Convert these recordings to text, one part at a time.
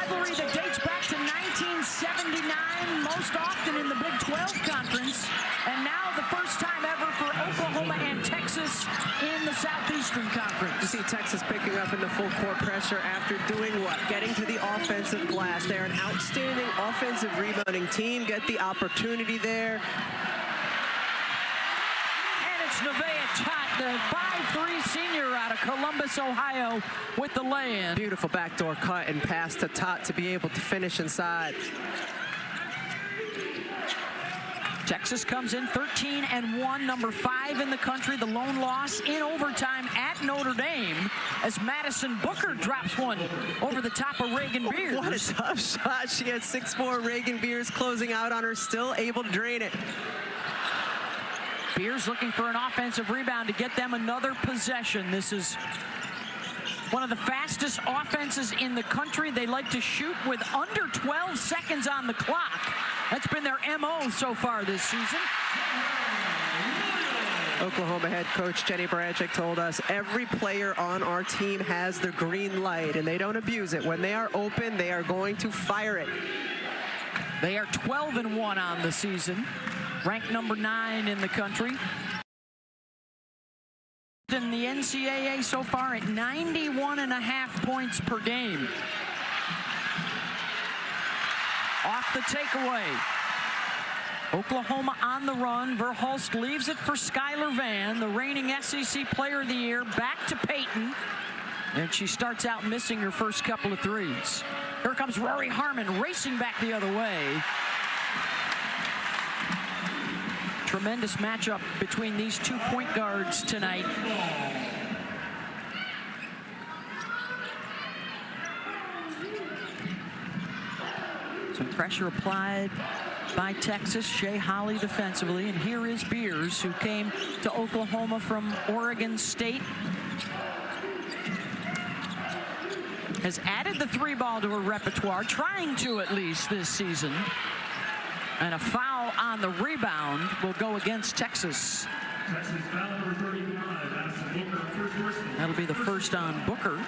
rivalry that dates back to 1979, most often in the Big 12 Conference, and now the first time ever for Oklahoma and Texas in the Southeastern Conference. You see Texas picking up in the full court pressure after doing what? Getting to the offensive glass. They're an outstanding offensive rebounding team. Get the opportunity there. And it's Nevaeh Tot, the 5'3" senior out of Columbus, Ohio, with the lay-in. Beautiful backdoor cut and pass to Tot to be able to finish inside. Texas comes in 13-1, number 5 in the country. The lone loss in overtime at Notre Dame as Madison Booker drops one over the top of Reagan Beers. What a tough shot. She had 6'4" Reagan Beers closing out on her, still able to drain it. Beers looking for an offensive rebound to get them another possession. This is one of the fastest offenses in the country. They like to shoot with under 12 seconds on the clock. That's been their MO so far this season. Oklahoma head coach Jenny Baranczyk told us every player on our team has the green light and they don't abuse it. When they are open, they are going to fire it. They are 12-1 on the season, ranked number 9 in the country. In the NCAA so far at 91.5 points per game. Off the takeaway. Oklahoma on the run. Verhulst leaves it for Skylar Vann, the reigning SEC Player of the Year. Back to Peyton. And she starts out missing her first couple of threes. Here comes Rory Harmon racing back the other way. Tremendous matchup between these two point guards tonight. Some pressure applied by Texas. Shea Holley defensively, and here is Beers, who came to Oklahoma from Oregon State. Has added the 3-ball to her repertoire, trying to at least this season. And a foul on the rebound will go against Texas. Texas foul number 35. That's Booker, first person. That'll be the first on Booker.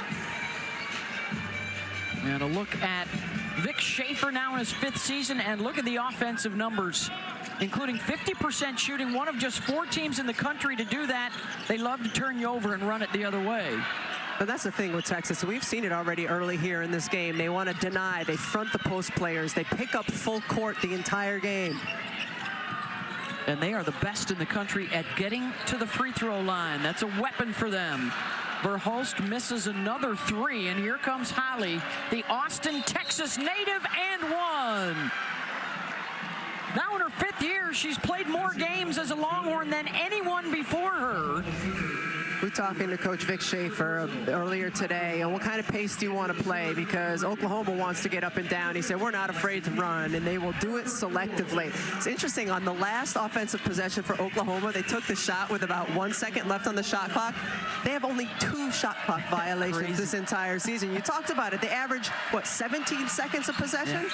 And a look at Vic Schaefer now in his 5th season, and look at the offensive numbers, including 50% shooting, one of just 4 teams in the country to do that. They love to turn you over and run it the other way. But that's the thing with Texas. We've seen it already early here in this game. They want to deny. They front the post players. They pick up full court the entire game. And they are the best in the country at getting to the free throw line. That's a weapon for them. Verhulst misses another 3, and here comes Holley, the Austin, Texas native, and one. Now in her 5th year, she's played more games as a Longhorn than anyone before her. We're talking to Coach Vic Schaefer earlier today, and what kind of pace do you want to play? Because Oklahoma wants to get up and down. He said, we're not afraid to run, and they will do it selectively. It's interesting, on the last offensive possession for Oklahoma, they took the shot with about 1 second left on the shot clock. They have only 2 shot clock violations this entire season. You talked about it. They average, what, 17 seconds of possession? Yeah.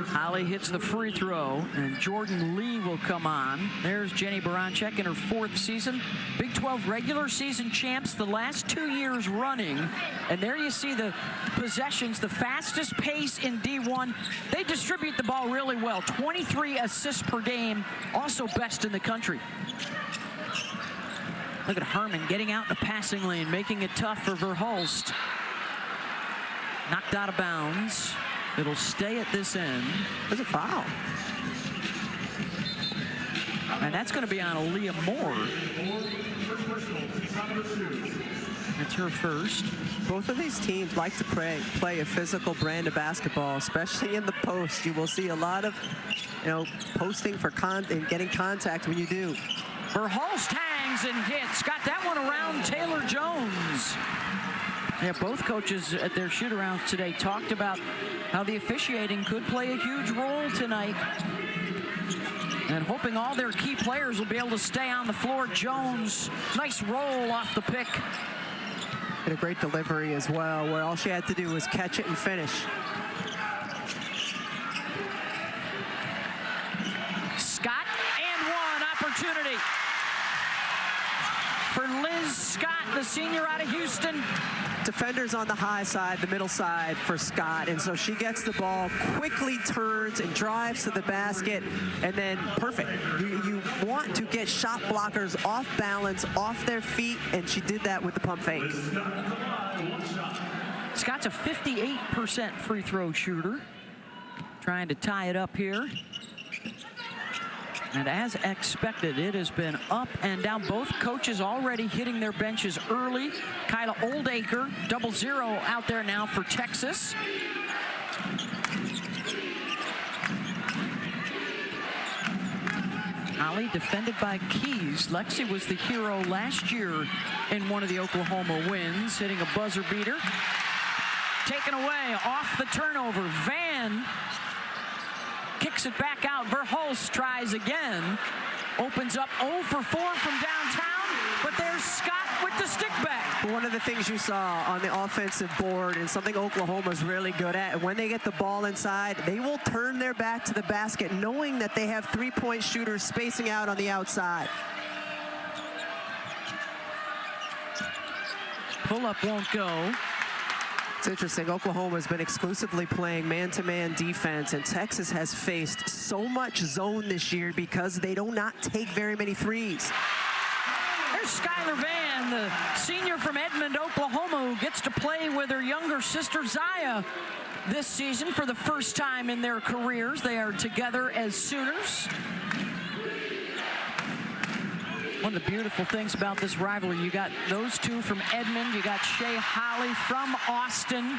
Holley hits the free throw, and Jordan Lee will come on. There's Jenny Baranczyk in her 4th season. Big 12 regular season champs the last 2 years running. And there you see the possessions, the fastest pace in D1. They distribute the ball really well. 23 assists per game, also best in the country. Look at Harmon getting out in the passing lane, making it tough for Verhulst. Knocked out of bounds. It'll stay at this end. There's a foul. And that's going to be on Aaliyah Moore. It's her first. Both of these teams like to play a physical brand of basketball, especially in the post. You will see a lot of, posting for and getting contact when you do. Verhulst hangs and hits. Got that one around Taylor Jones. Yeah, both coaches at their shoot-arounds today talked about how the officiating could play a huge role tonight. And hoping all their key players will be able to stay on the floor. Jones, nice roll off the pick. And a great delivery as well, where all she had to do was catch it and finish. Scott, and one opportunity for Liz Scott, the senior out of Houston. defenders on the high side, the middle side for Scott, and so she gets the ball, quickly turns and drives to the basket, and then perfect. You want to get shot blockers off balance, off their feet, and she did that with the pump fake. Scott's a 58% free throw shooter. Trying to tie it up here. And as expected, it has been up and down. Both coaches already hitting their benches early. Kyla Oldacre, 0-0 out there now for Texas. Holly defended by Keys. Lexi was the hero last year in one of the Oklahoma wins, hitting a buzzer beater. Taken away off the turnover. Van kicks it back out. Verhulst tries again. Opens up 0 for 4 from downtown, but there's Scott with the stick back. One of the things you saw on the offensive board, and something Oklahoma's really good at, when they get the ball inside, they will turn their back to the basket, knowing that they have three-point shooters spacing out on the outside. Pull-up won't go. It's interesting, Oklahoma's been exclusively playing man-to-man defense, and Texas has faced so much zone this year because they do not take very many threes. There's Skylar Van, the senior from Edmond, Oklahoma, who gets to play with her younger sister Zaya this season for the first time in their careers. They are together as Sooners. One of the beautiful things about this rivalry, you got those two from Edmond, you got Shea Holly from Austin.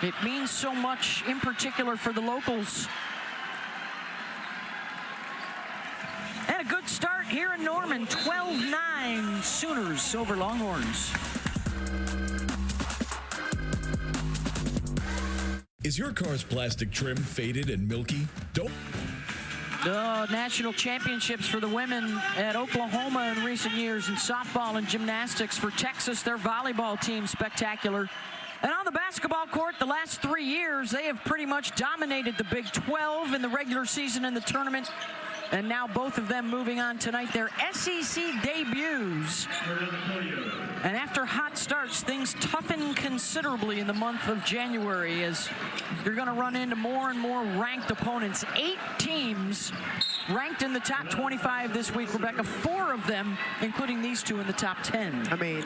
It means so much, in particular for the locals. And a good start here in Norman, 12-9 Sooners over Longhorns. Is your car's plastic trim faded and milky? Don't. The national championships for the women at Oklahoma in recent years in softball and gymnastics. For Texas, their volleyball team spectacular. And on the basketball court, the last 3 years, they have pretty much dominated the Big 12 in the regular season and the tournament. And now both of them moving on tonight, their SEC debuts. And after hot starts, things toughen considerably in the month of January as you're going to run into more and more ranked opponents. 8 teams ranked in the top 25 this week, Rebecca. 4 of them, including these two, in the top 10. I mean,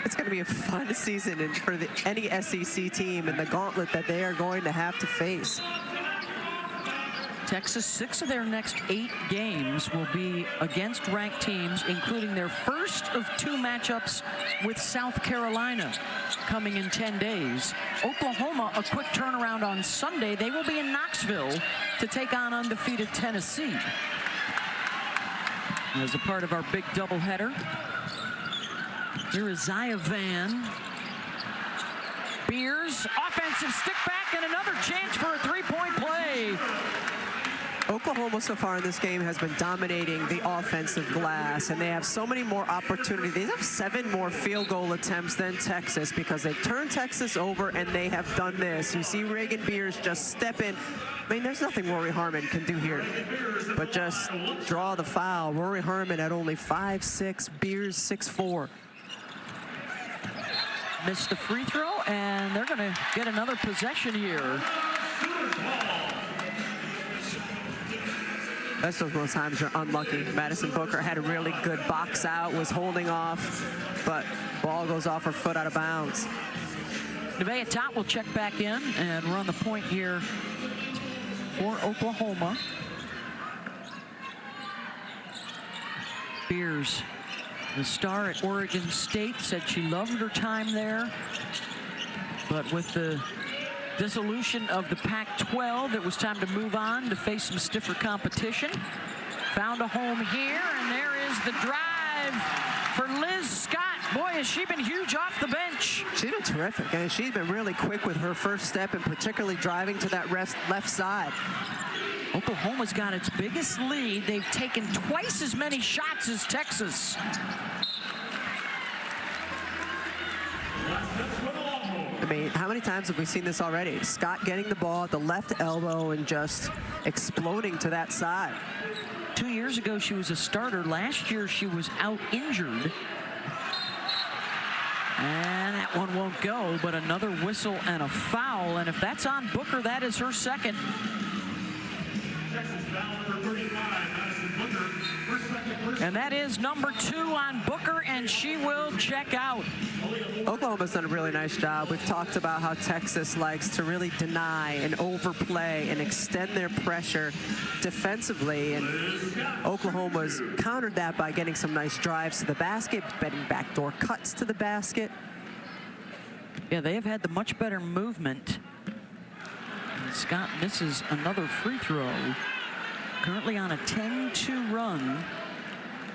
it's going to be a fun season for any SEC team and the gauntlet that they are going to have to face. Texas, 6 of their next 8 games will be against ranked teams, including their first of 2 matchups with South Carolina coming in 10 days. Oklahoma, a quick turnaround on Sunday. They will be in Knoxville to take on undefeated Tennessee. As a part of our big doubleheader, here is Zaya Van. Beers, offensive stick back, and another chance for a 3-point play. Oklahoma so far in this game has been dominating the offensive glass, and they have so many more opportunities. They have 7 more field goal attempts than Texas because they've turned Texas over and they have done this. You see Reagan Beers just step in. I mean, there's nothing Rory Harmon can do here but just draw the foul. Rory Harmon at only 5'6", Beers 6'4". Missed the free throw, and they're going to get another possession here. That's those most times you're unlucky. Madison Booker had a really good box out, was holding off, but ball goes off her foot out of bounds. Nevaeh Tot will check back in and run the point here for Oklahoma. Beers, the star at Oregon State, said she loved her time there, but with the dissolution of the Pac-12, it was time to move on to face some stiffer competition. Found a home here, and there is the drive for Liz Scott. Boy, has she been huge off the bench. She's been terrific, and she's been really quick with her first step, and particularly driving to that left side. Oklahoma's got its biggest lead. They've taken twice as many shots as Texas. I mean, how many times have we seen this already? Scott getting the ball at the left elbow and just exploding to that side. 2 years ago, she was a starter. Last year, she was out injured. And that one won't go, but another whistle and a foul. And if that's on Booker, that is her second. Texas foul number 35, Madison Booker. First, second, first. And that is number 2 on Booker, and she will check out. Oklahoma's done a really nice job. We've talked about how Texas likes to really deny and overplay and extend their pressure defensively, and Oklahoma's countered that by getting some nice drives to the basket, getting backdoor cuts to the basket. Yeah, they have had the much better movement. And Scott misses another free throw. Currently on a 10-2 run.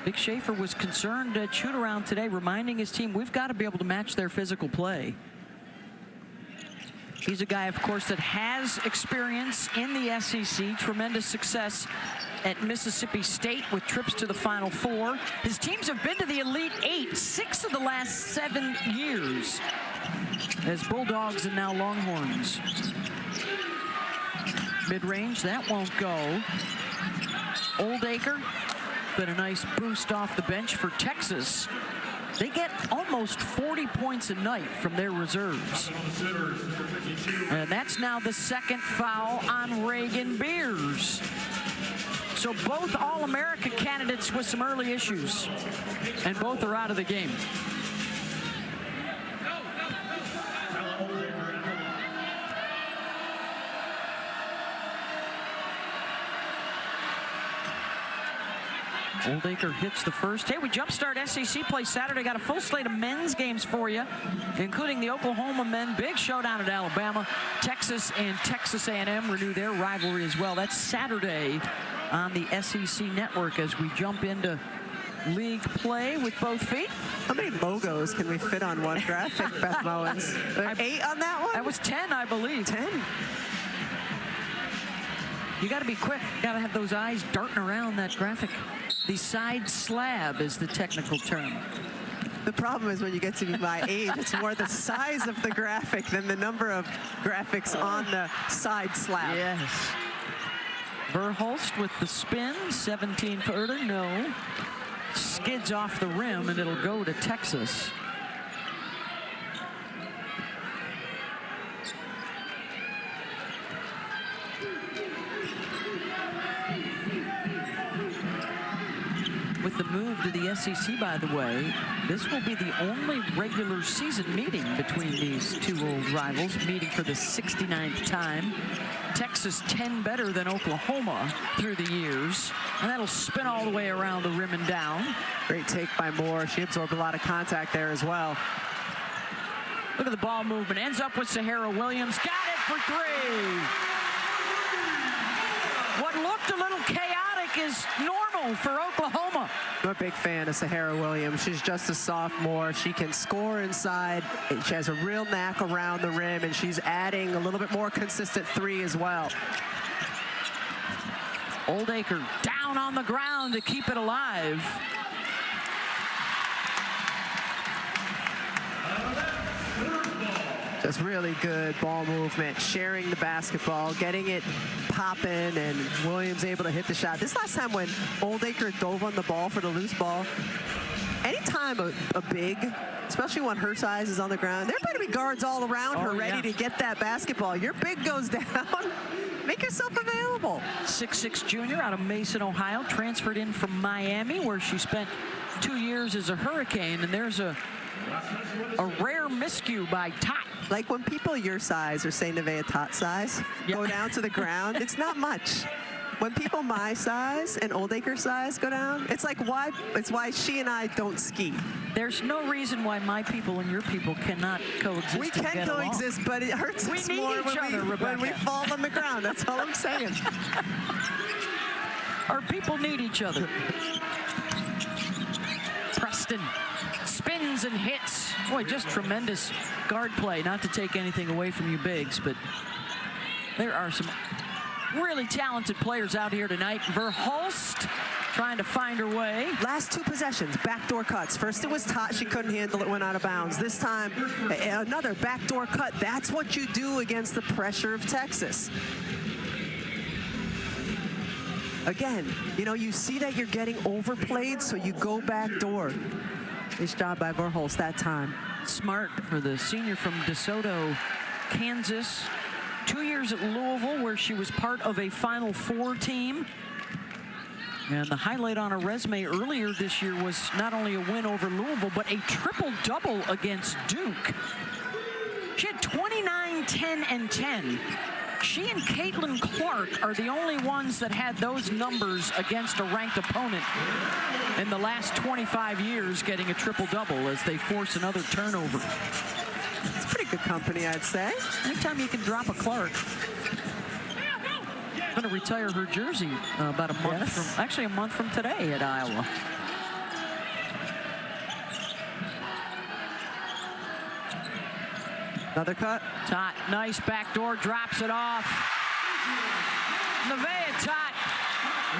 Vic Schaefer was concerned at shoot-around today, reminding his team, we've got to be able to match their physical play. He's a guy, of course, that has experience in the SEC, tremendous success at Mississippi State with trips to the Final Four. His teams have been to the Elite Eight 6 of the last 7 years as Bulldogs and now Longhorns. Mid-range, that won't go. Oldacre, been a nice boost off the bench for Texas. They get almost 40 points a night from their reserves. And that's now the second foul on Reagan Beers. So both All-America candidates with some early issues, and both are out of the game. Oldacre hits the first. Hey, we jumpstart SEC play Saturday. Got a full slate of men's games for you, including the Oklahoma men. Big showdown at Alabama. Texas and Texas A&M renew their rivalry as well. That's Saturday on the SEC network as we jump into league play with both feet. How many logos can we fit on one graphic, Beth Mowens? 8 on that one? That was 10, I believe. 10? You got to be quick. Got to have those eyes darting around that graphic. The side slab is the technical term. The problem is when you get to be my age, it's more the size of the graphic than the number of graphics on the side slab. Yes. Verhulst with the spin, 17-footer, no. Skids off the rim, and it'll go to Texas. With the move to the SEC, by the way, this will be the only regular season meeting between these two old rivals, meeting for the 69th time. Texas 10 better than Oklahoma through the years, and that'll spin all the way around the rim and down. Great take by Moore. She absorbed a lot of contact there as well. Look at the ball movement. Ends up with Sahara Williams. Got it for 3. What looked a little chaotic is normal for Oklahoma. I'm a big fan of Sahara Williams. She's just a sophomore. She can score inside. She has a real knack around the rim, and she's adding a little bit more consistent 3 as well. Oldacre down on the ground to keep it alive. Just really good ball movement, sharing the basketball, getting it popping, and Williams able to hit the shot. This last time when Oldacre dove on the ball for the loose ball, anytime a big, especially when her size is on the ground, there better be guards all around her ready to get that basketball. Your big goes down, make yourself available. 6'6" junior out of Mason, Ohio, transferred in from Miami, where she spent 2 years as a Hurricane, and there's a rare miscue by Tot. Like when people your size, or say Nevaeh Tot size, go down to the ground, it's not much. When people my size and Oldacre size go down, it's like it's why she and I don't ski. There's no reason why my people and your people cannot coexist. We can coexist, but it hurts us more when we fall on the ground. That's all I'm saying. Our people need each other. Preston spins and hits. Boy, just tremendous guard play. Not to take anything away from you bigs, but there are some really talented players out here tonight. Verhulst trying to find her way. Last 2 possessions, backdoor cuts. First it was Tot, she couldn't handle it, went out of bounds. This time, another backdoor cut. That's what you do against the pressure of Texas. Again, you know, you see that you're getting overplayed, so you go backdoor. Nice job by Verhulst that time. Smart for the senior from DeSoto, Kansas. 2 years at Louisville, where she was part of a Final Four team. And the highlight on her resume earlier this year was not only a win over Louisville, but a triple-double against Duke. She had 29, 10, and 10. She and Caitlin Clark are the only ones that had those numbers against a ranked opponent in the last 25 years, getting a triple-double as they force another turnover. It's pretty good company, I'd say. Anytime you can drop a Clark. I'm going to retire her jersey about a month from, actually a month from today at Iowa. Another cut. Tot, nice backdoor, drops it off. Nevaeh Tot,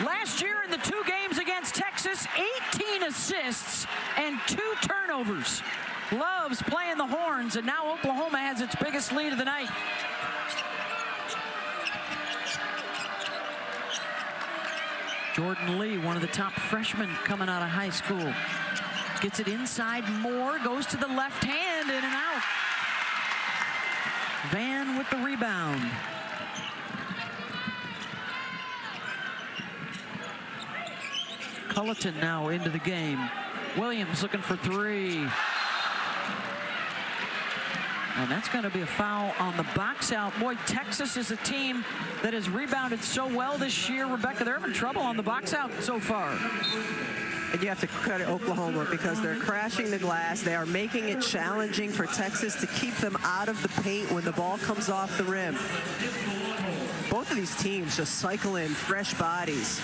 last year in the 2 games against Texas, 18 assists and 2 turnovers. Loves playing the horns, and now Oklahoma has its biggest lead of the night. Jordan Lee, one of the top freshmen coming out of high school. Gets it inside more, goes to the left hand, in and out. Van with the rebound. Culleton now into the game. Williams looking for 3. And that's going to be a foul on the box out. Boy, Texas is a team that has rebounded so well this year. Rebecca, they're having trouble on the box out so far. And you have to credit Oklahoma because they're crashing the glass. They are making it challenging for Texas to keep them out of the paint when the ball comes off the rim. Both of these teams just cycle in fresh bodies.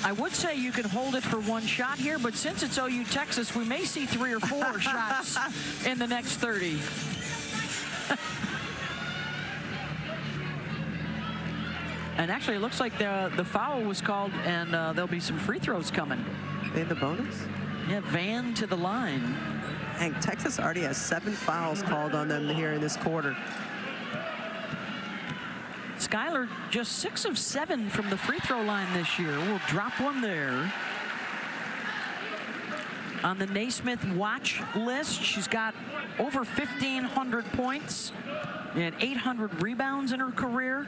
I would say you could hold it for 1 shot here, but since it's OU Texas, we may see 3 or 4 shots in the next 30. And actually, it looks like the foul was called, and there'll be some free throws coming. In the bonus? Yeah, Van to the line. And Texas already has 7 fouls called on them here in this quarter. Skylar just 6 of 7 from the free throw line this year. We'll drop one there. On the Naismith watch list, she's got over 1,500 points and 800 rebounds in her career.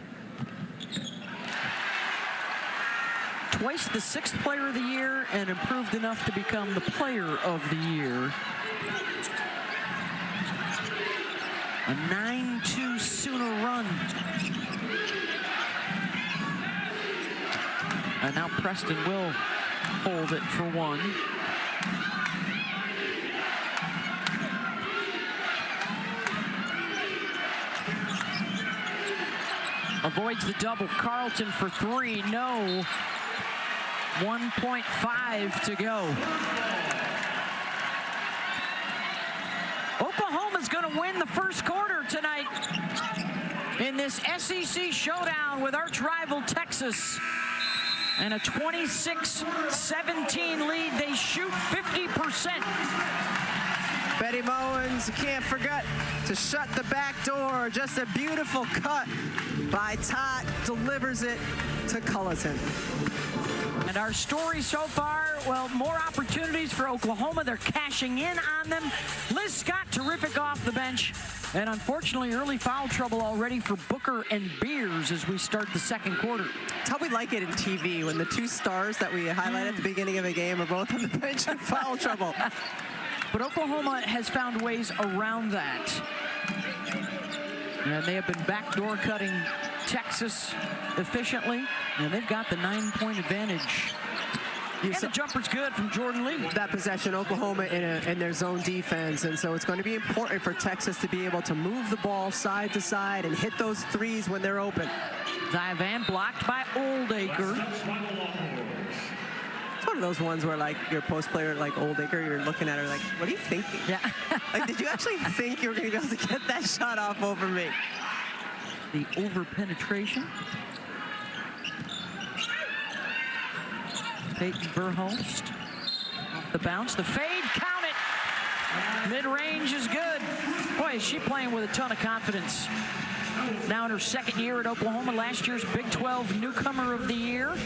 Twice the 6th player of the year and improved enough to become the player of the year. A 9-2 Sooner run. And now Preston will hold it for 1. Avoids the double. Carlton for 3. No. 1.5 to go. Oklahoma's going to win the first quarter tonight in this SEC showdown with arch rival Texas. And a 26-17 lead. They shoot 50%. Betty Mowens, can't forget to shut the back door. Just a beautiful cut by Tot. Delivers it to Culleton. And our story so far, well, more opportunities for Oklahoma. They're cashing in on them. Liz Scott, terrific off the bench. And unfortunately, early foul trouble already for Booker and Beers as we start the second quarter. That's how we like it in TV, when the 2 stars that we highlight at the beginning of a game are both on the bench in foul trouble. But Oklahoma has found ways around that. And they have been backdoor cutting Texas efficiently, and they've got the 9-point advantage. And the jumper's good from Jordan Lee. That possession, Oklahoma in their zone defense, and so it's going to be important for Texas to be able to move the ball side to side and hit those 3s when they're open. Zia Van blocked by Oldacre. It's one of those ones where, like, your post player like Oldacre, you're looking at her like, what are you thinking? Yeah. Like, did you actually think you were going to be able to get that shot off over me? The over-penetration. Peyton Verhulst off the bounce. The fade, count it. Mid-range is good. Boy, is she playing with a ton of confidence. now in her second year at Oklahoma, last year's Big 12 Newcomer of the Year.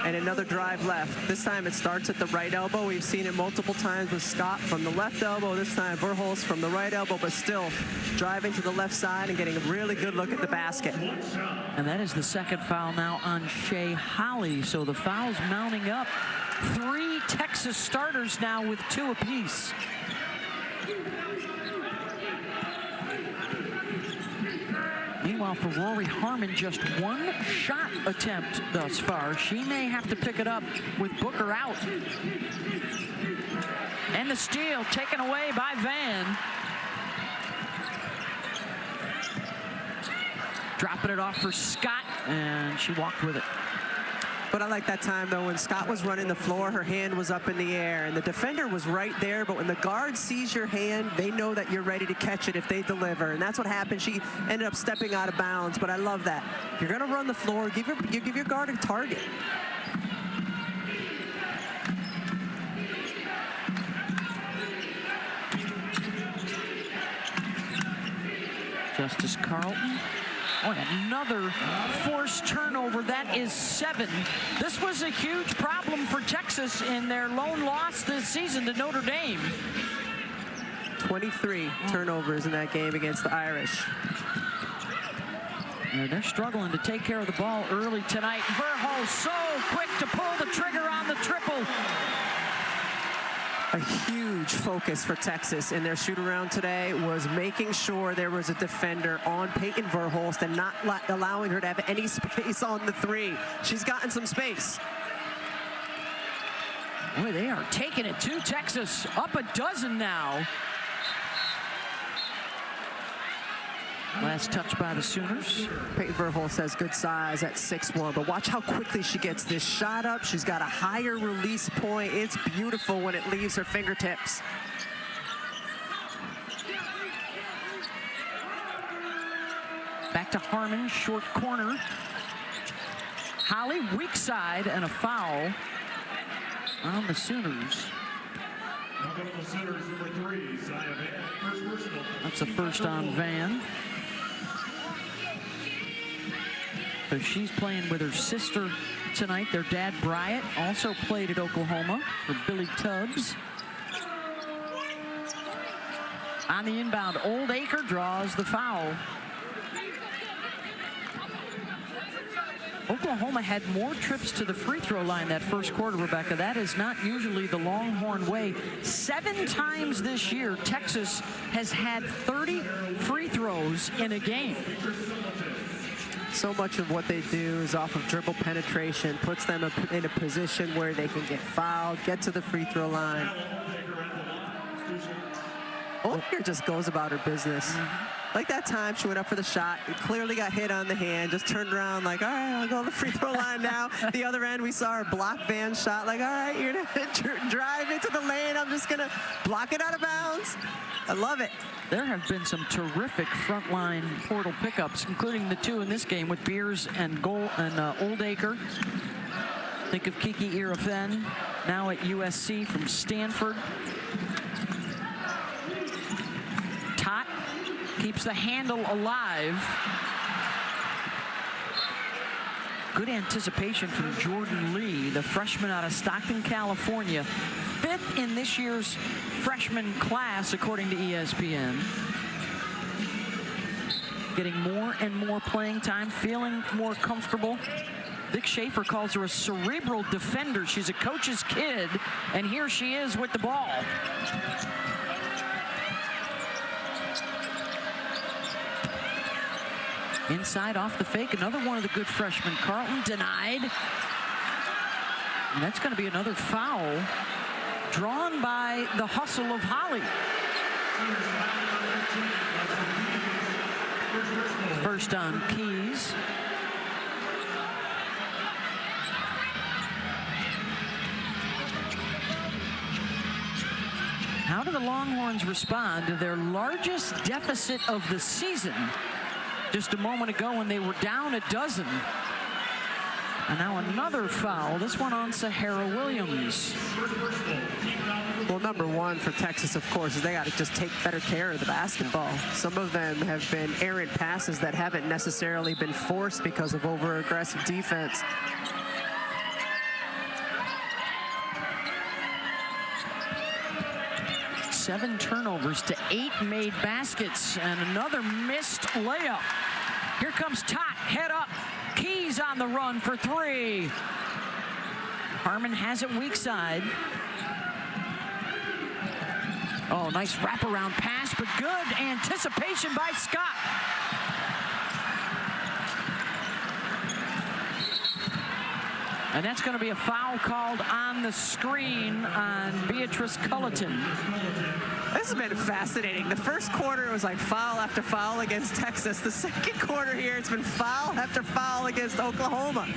And another drive left. This time it starts at the right elbow. We've seen it multiple times with Scott from the left elbow. This time Verhulst from the right elbow, but still driving to the left side and getting a really good look at the basket. And that is the second foul now on Shea Holly. So the fouls mounting up. 3 Texas starters now with 2 apiece. Meanwhile, for Rory Harmon, just 1 shot attempt thus far. She may have to pick it up with Booker out. And the steal taken away by Van. Dropping it off for Scott, and she walked with it. But I like that time, though, when Scott was running the floor, her hand was up in the air, and the defender was right there. But when the guard sees your hand, they know that you're ready to catch it if they deliver. And that's what happened. She ended up stepping out of bounds, but I love that. If you're going to run the floor, give your guard a target. Justice Carlton. Oh, another forced turnover. That is 7. This was a huge problem for Texas in their lone loss this season to Notre Dame. 23 turnovers in that game against the Irish. Yeah, they're struggling to take care of the ball early tonight. Verhulst so quick to pull the trigger on the triple. A huge focus for Texas in their shoot-around today was making sure there was a defender on Peyton Verhulst and not allowing her to have any space on the 3. She's gotten some space. Boy, they are taking it to Texas. Up a dozen now. Last touch by the Sooners. Peyton Verhulst has good size at 6'1", but watch how quickly she gets this shot up. She's got a higher release point. It's beautiful when it leaves her fingertips. Back to Harmon, short corner. Holly, weak side, and a foul on the Sooners. That's the first on Van. So she's playing with her sister tonight. Their dad, Bryant, also played at Oklahoma for Billy Tubbs. On the inbound, Old Acre draws the foul. Oklahoma had more trips to the free throw line that first quarter, Rebecca. That is not usually the Longhorn way. 7 times this year, Texas has had 30 free throws in a game. So much of what they do is off of dribble penetration, puts them in a position where they can get fouled, get to the free throw line. Older just goes about her business. Like that time she went up for the shot, clearly got hit on the hand, just turned around like, all right, I'll go to the free throw line now. The other end, we saw her block Van's shot, like, all right, you're gonna drive into the lane, I'm just gonna block it out of bounds. I love it. There have been some terrific frontline portal pickups, including the 2 in this game with Beers and Old Acre. Think of Kiki Irafen, now at USC from Stanford. Tot keeps the handle alive. Good anticipation from Jordan Lee, the freshman out of Stockton, California. 5th in this year's freshman class, according to ESPN. Getting more and more playing time, feeling more comfortable. Vic Schaefer calls her a cerebral defender. She's a coach's kid, and here she is with the ball. Inside off the fake, another one of the good freshmen. Carlton denied. And that's going to be another foul drawn by the hustle of Holly. First on Keys. How do the Longhorns respond to their largest deficit of the season just a moment ago when they were down a dozen? And now another foul, this one on Sahara Williams. Well, number one for Texas, of course, is they got to just take better care of the basketball. Some of them have been errant passes that haven't necessarily been forced because of over-aggressive defense. Seven turnovers to 8 made baskets and another missed layup. Here comes Tot, head up. Keys on the run for 3. Harmon has it weak side. Oh, nice wraparound pass, but good anticipation by Scott. And that's going to be a foul called on the screen on Beatrice Culleton. This has been fascinating. The first quarter was like foul after foul against Texas. The second quarter here, it's been foul after foul against Oklahoma.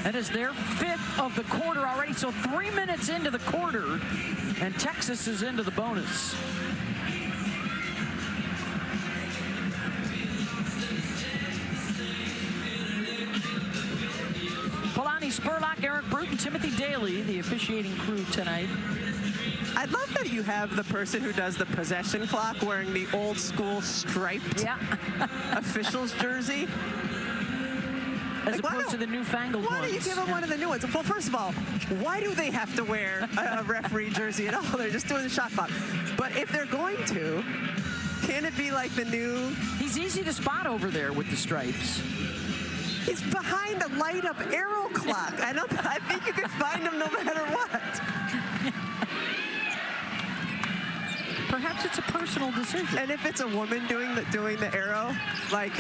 That is their 5th of the quarter already, so 3 minutes into the quarter, and Texas is into the bonus. Polani Spurlock, Eric Bruton, Timothy Daly, the officiating crew tonight. I love that you have the person who does the possession clock wearing the old school striped officials jersey. As opposed to the newfangled ones. Why don't you give them one of the new ones? Well, first of all, why do they have to wear a referee jersey at all? They're just doing the shot clock. But if they're going to, can it be like the new... He's easy to spot over there with the stripes. He's behind the light-up arrow clock. I think you can find him no matter what. Perhaps it's a personal decision. And if it's a woman doing the arrow, like,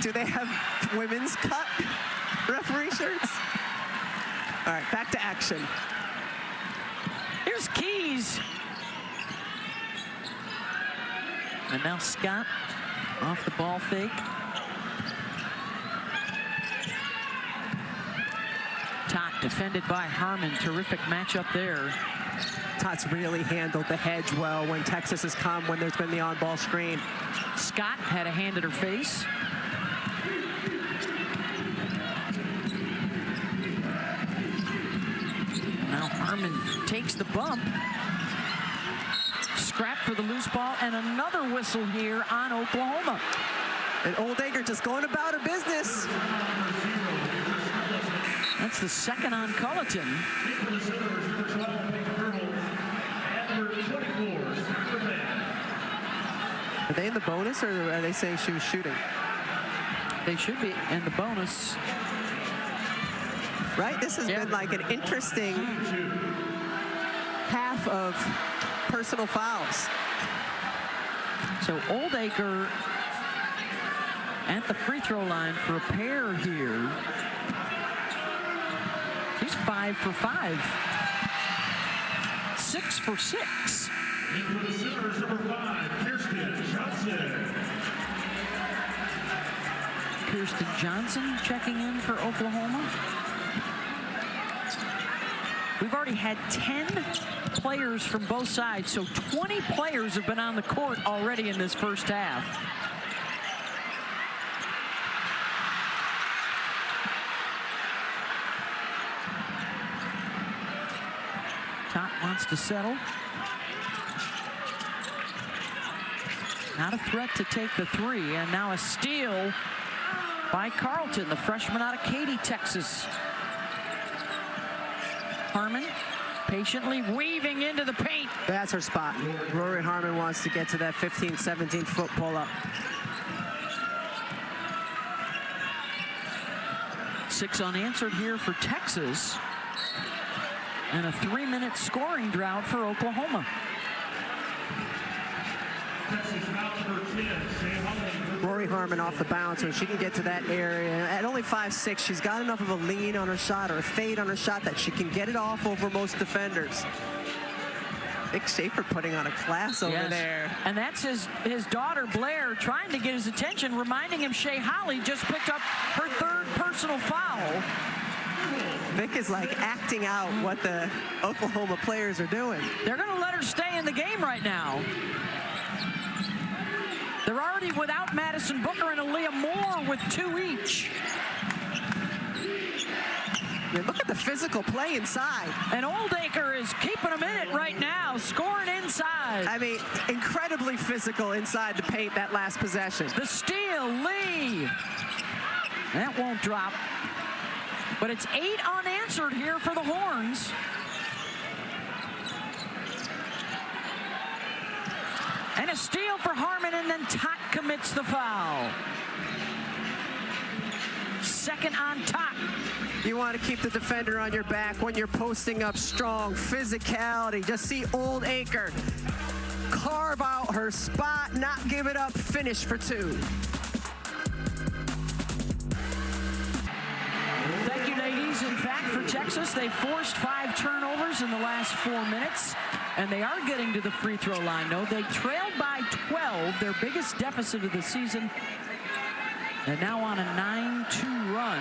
do they have women's cut referee shirts? All right, back to action. Here's Keys. And now Scott off the ball fake. Tot defended by Harmon. Terrific matchup there. Tot's really handled the hedge well when Texas has come, when there's been the on-ball screen. Scott had a hand at her face. Now Harmon takes the bump. Scrap for the loose ball, and another whistle here on Oklahoma. And Oldacre just going about her business. That's the second on Culleton. Are they in the bonus, or are they saying she was shooting? They should be in the bonus. Right? This has been like an interesting half of personal fouls. So Oldacre at the free throw line for a pair here. She's 5 for 5. 6 for 6. Into the centers, number 5, Kirsten Johnson. Kirsten Johnson checking in for Oklahoma. We've already had 10 players from both sides, so 20 players have been on the court already in this first half. Tot wants to settle. Not a threat to take the 3, and now a steal by Carlton, the freshman out of Katy, Texas. Harmon patiently weaving into the paint. That's her spot. Rory Harmon wants to get to that 15, 17-foot pull-up. 6 unanswered here for Texas. And a 3-minute scoring drought for Oklahoma. Rory Harmon off the bounce, so she can get to that area. At only 5'6", she's got enough of a lean on her shot or a fade on her shot that she can get it off over most defenders. Vic Schaefer putting on a class over there. And that's his daughter, Blair, trying to get his attention, reminding him Shea Holly just picked up her 3rd personal foul. Vic is like acting out what the Oklahoma players are doing. They're going to let her stay in the game right now. They're already without Madison Booker and Aaliyah Moore with 2 each. mean, look at the physical play inside. And Oldacre is keeping them in it right now, scoring inside. I mean, incredibly physical inside the paint that last possession. The steal, Lee. That won't drop. But it's 8 unanswered here for the Horns. And a steal for Harmon, and then Tott commits the foul. Second on Tott. You want to keep the defender on your back when you're posting up strong. Physicality. Just see Oldacre carve out her spot, not give it up, finish for 2. Thank you, ladies. In fact, for Texas, they forced 5 turnovers in the last 4 minutes, and they are getting to the free throw line. No, they trailed by 12, their biggest deficit of the season, and now on a 9-2 run.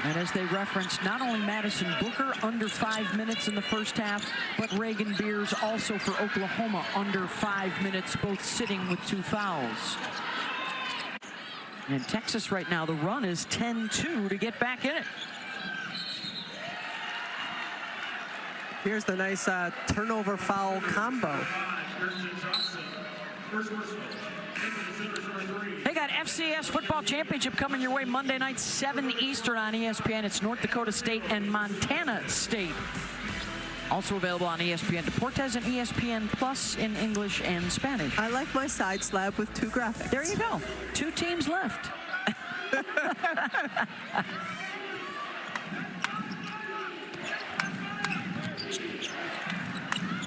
And as they referenced, not only Madison Booker under 5 minutes in the first half, but Reagan Beers also for Oklahoma under 5 minutes, both sitting with 2 fouls. And Texas right now, the run is 10-2 to get back in it. Here's the nice turnover foul combo. They got FCS Football Championship coming your way Monday night, 7 Eastern on ESPN. It's North Dakota State and Montana State. Also available on ESPN Deportes and ESPN Plus in English and Spanish. I like my side slab with 2 graphics. There you go. 2 teams left.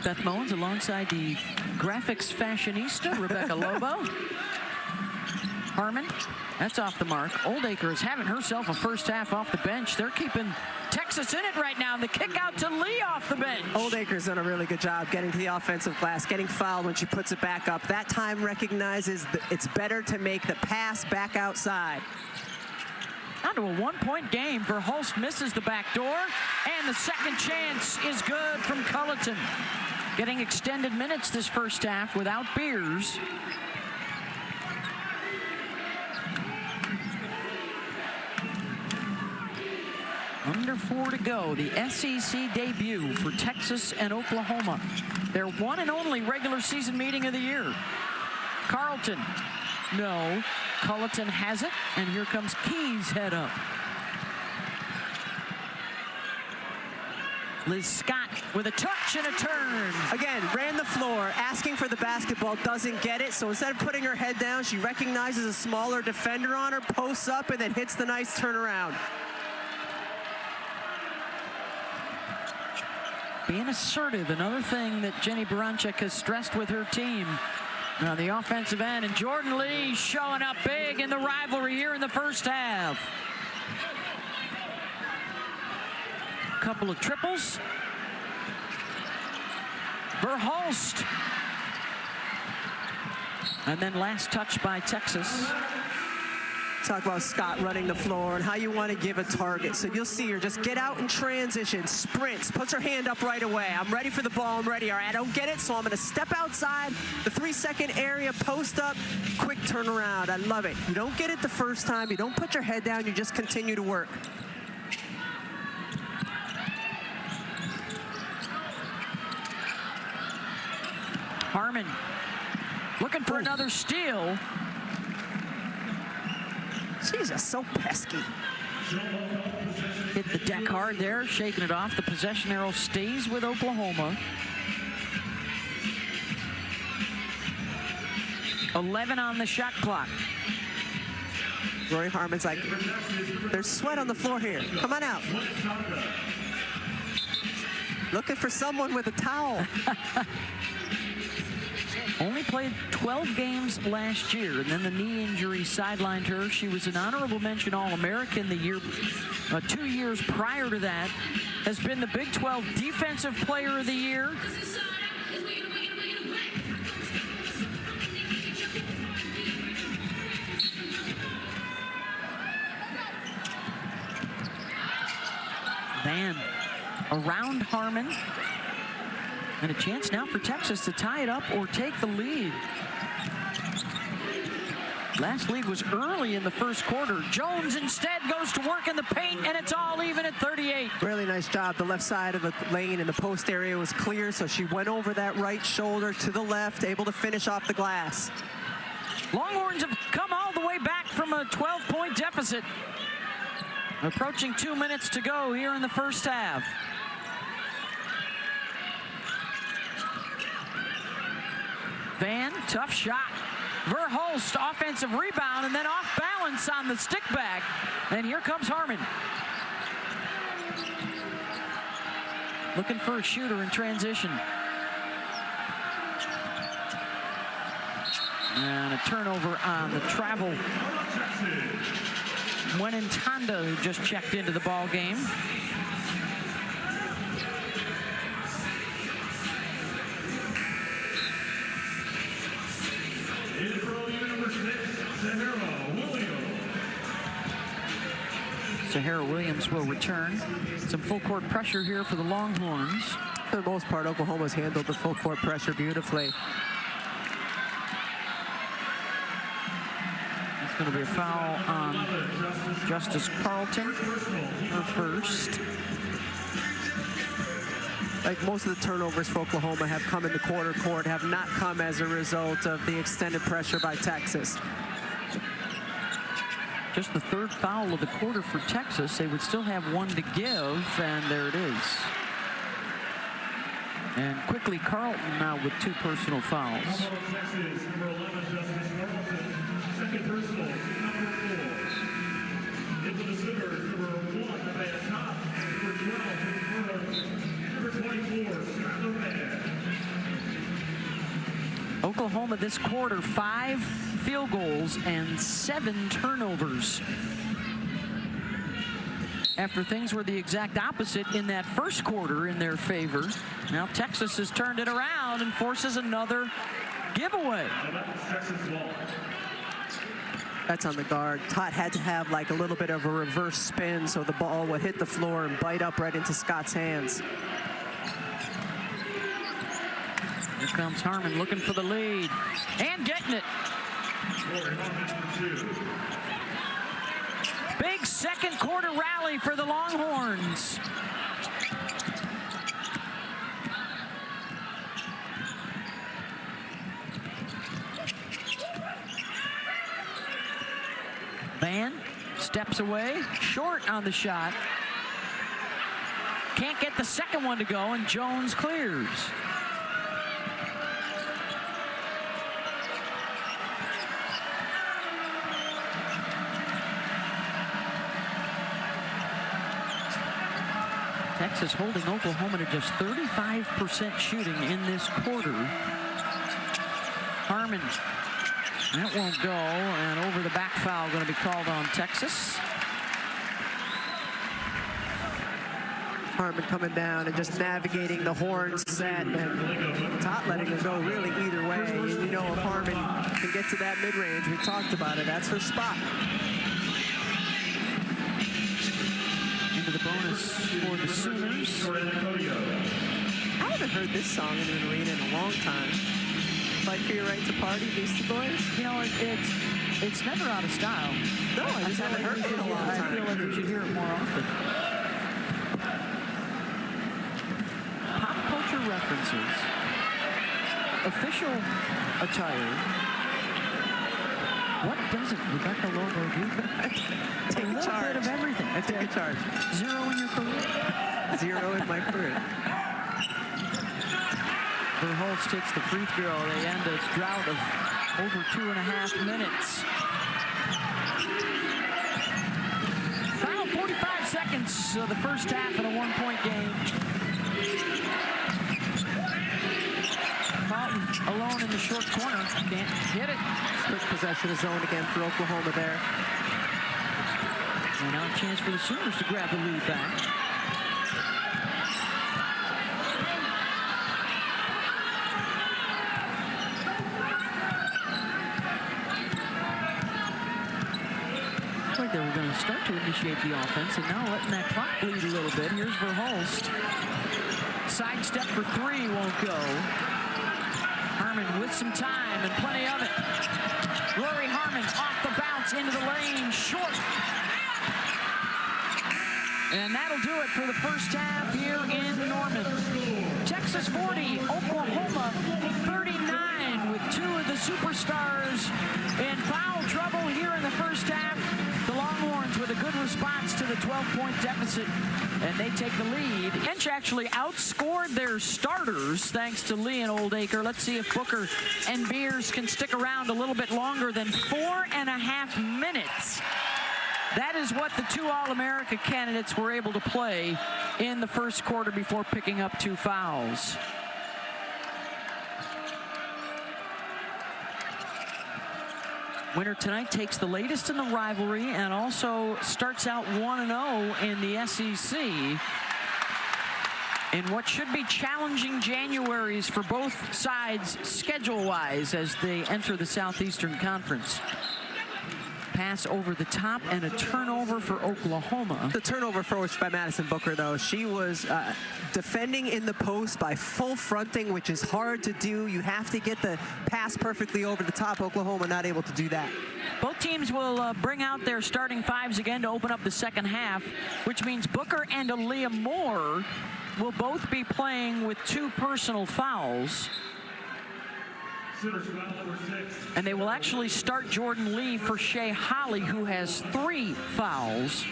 Beth Mowens alongside the graphics fashionista, Rebecca Lobo. Harmon, that's off the mark. Oldacre is having herself a first half off the bench. They're keeping Texas in it right now. The kick out to Lee off the bench. Oldacre's done a really good job getting to the offensive glass, getting fouled when she puts it back up. That time recognizes that it's better to make the pass back outside. Down to a 1-point game for Hulst, misses the back door, and the second chance is good from Culleton. Getting extended minutes this first half without Beers. Under 4 to go, the SEC debut for Texas and Oklahoma. Their one and only regular season meeting of the year. Carlton, no. Culleton has it, and here comes Keys head up. Liz Scott with a touch and a turn. Again, ran the floor, asking for the basketball, doesn't get it. So instead of putting her head down, she recognizes a smaller defender on her, posts up, and then hits the nice turnaround. Being assertive, another thing that Jenny Baranczyk has stressed with her team. On the offensive end, and Jordan Lee showing up big in the rivalry here in the first half. Couple of triples. Verhulst. And then last touch by Texas. Talk about Scott running the floor and how you want to give a target. So you'll see her just get out in transition, sprints, puts her hand up right away. I'm ready for the ball, I'm ready. All right, I don't get it, so I'm going to step outside the 3-second area, post up, quick turnaround. I love it. You don't get it the first time. You don't put your head down. You just continue to work. Harmon looking for another steal. She's just so pesky. Hit the deck hard there, shaking it off. The possession arrow stays with Oklahoma. 11 on the shot clock. Rory Harmon's like, there's sweat on the floor here. Come on out. Looking for someone with a towel. Only played 12 games last year, and then the knee injury sidelined her. She was an honorable mention All-American the year, 2 years prior to that. Has been the Big 12 Defensive Player of the Year. Van around Harmon. And a chance now for Texas to tie it up or take the lead. Last lead was early in the first quarter. Jones instead goes to work in the paint, and it's all even at 38. Really nice job. The left side of the lane in the post area was clear, so she went over that right shoulder to the left, able to finish off the glass. Longhorns have come all the way back from a 12-point deficit. Approaching 2 minutes to go here in the first half. Van, tough shot. Verhulst, offensive rebound, and then off balance on the stick back. And here comes Harmon. Looking for a shooter in transition. And a turnover on the travel. Wenentanda, who just checked into the ball game. Sahara Williams will return. Some full court pressure here for the Longhorns. For the most part, Oklahoma's handled the full court pressure beautifully. It's going to be a foul on Justice Carlton, her first. Like most of the turnovers for Oklahoma have come in the quarter court, have not come as a result of the extended pressure by Texas. Just the third foul of the quarter for Texas. They would still have one to give, and there it is. And quickly, Carlton now with 2 personal fouls. Texas, number 11, Justice Carlton. Second personal, number 4. Into the Sooners, number 1, Amanda Top. Number 12, number 24, Skylar Van. Oklahoma this quarter, 5 field goals and 7 turnovers. After things were the exact opposite in that first quarter in their favor, now Texas has turned it around and forces another giveaway. That's on the guard. Todd had to have like a little bit of a reverse spin so the ball would hit the floor and bite up right into Scott's hands. Here comes Harmon looking for the lead and getting it. Big second quarter rally for the Longhorns. Van steps away, short on the shot. Can't get the second one to go, and Jones clears. Texas holding Oklahoma to just 35% shooting in this quarter. Harmon, that won't go, and over the back foul going to be called on Texas. Harmon coming down and just navigating the horn set, and Todd letting it go really either way. And you know, if Harmon can get to that mid-range, we talked about it, that's her spot. Into the bonus for the Sooners. I haven't heard this song in an arena in a long time. Fight for your right to party, Beastie Boys? You know, it's never out of style. No, I just haven't heard it in a long time. I feel like we should hear it more often. Pop culture references, official attire. What doesn't Rebecca Lobo do? Take a little charge. bit of everything. Take charge. 0 in your career. 0 in my career. Verhulst hits the free throw. They end a drought of over 2.5 minutes. Final 45 seconds of the first half in a 1-point game. Carlton alone in the short corner. Can't hit it. Quick possession of zone again for Oklahoma there. And now a chance for the Sooners to grab the lead back. Like they were going to start to initiate the offense, and now letting that clock bleed a little bit. Here's Verhulst. Sidestep for 3 won't go. Harmon with some time and plenty of it. Rory Harmon off the bounce into the lane, short. And that'll do it for the first half here in Norman. Texas 40, Oklahoma 39, with two of the superstars in foul trouble here in the first half. The Longhorns with a good response to the 12-point deficit, and they take the lead. Inch actually outscored their starters thanks to Lee and Oldacre. Let's see if Booker and Beers can stick around a little bit longer than 4.5 minutes. That is what the two All-America candidates were able to play in the first quarter before picking up 2 fouls. Winner tonight takes the latest in the rivalry and also starts out 1-0 in the SEC in what should be challenging Januaries for both sides schedule-wise as they enter the Southeastern Conference. Pass over the top and a turnover for Oklahoma. The turnover forced by Madison Booker, though. She was defending in the post by full fronting, which is hard to do. You have to get the pass perfectly over the top. Oklahoma not able to do that. Both teams will bring out their starting fives again to open up the second half, which means Booker and Aaliyah Moore will both be playing with 2 personal fouls. And they will actually start Jordan Lee for Shea Holly, who has 3 fouls.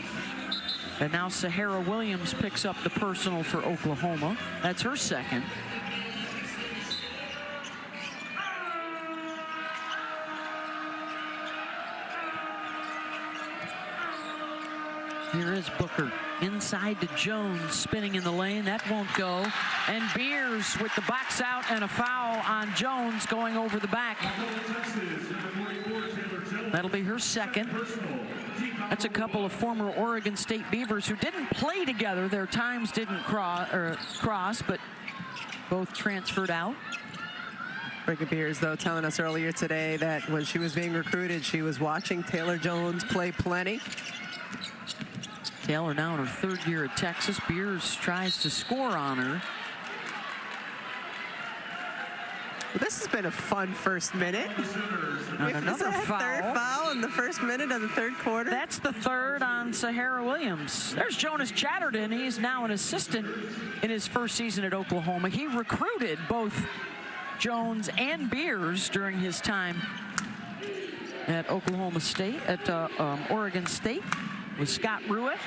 And now Sahara Williams picks up the personal for Oklahoma. That's her second. Here is Booker inside to Jones, spinning in the lane. That won't go. And Beers with the box out and a foul on Jones going over the back. That'll be her second. That's a couple of former Oregon State Beavers who didn't play together. Their times didn't cross, but both transferred out. Reagan Beers, though, telling us earlier today that when she was being recruited, she was watching Taylor Jones play plenty. Taylor now in her 3rd year at Texas. Beers tries to score on her. Well, this has been a fun first minute. And another foul. 3rd foul in the first minute of the 3rd quarter. That's the 3rd on Sahara Williams. There's Jonas Chatterton. He's now an assistant in his first season at Oklahoma. He recruited both Jones and Beers during his time at Oklahoma State, at Oregon State, with Scott Ruick.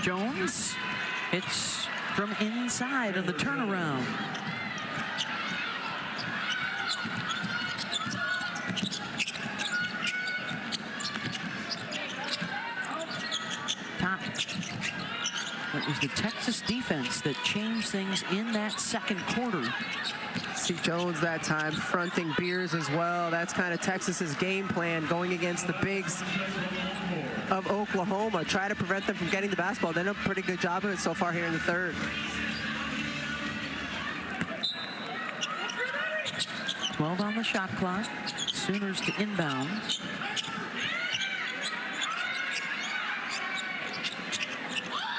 Jones hits from inside on the turnaround. It was the Texas defense that changed things in that second quarter. See Jones that time fronting Beers as well. That's kind of Texas's game plan going against the bigs of Oklahoma. Try to prevent them from getting the basketball. They've done a pretty good job of it so far here in the 3rd. 12 on the shot clock. Sooners to inbound.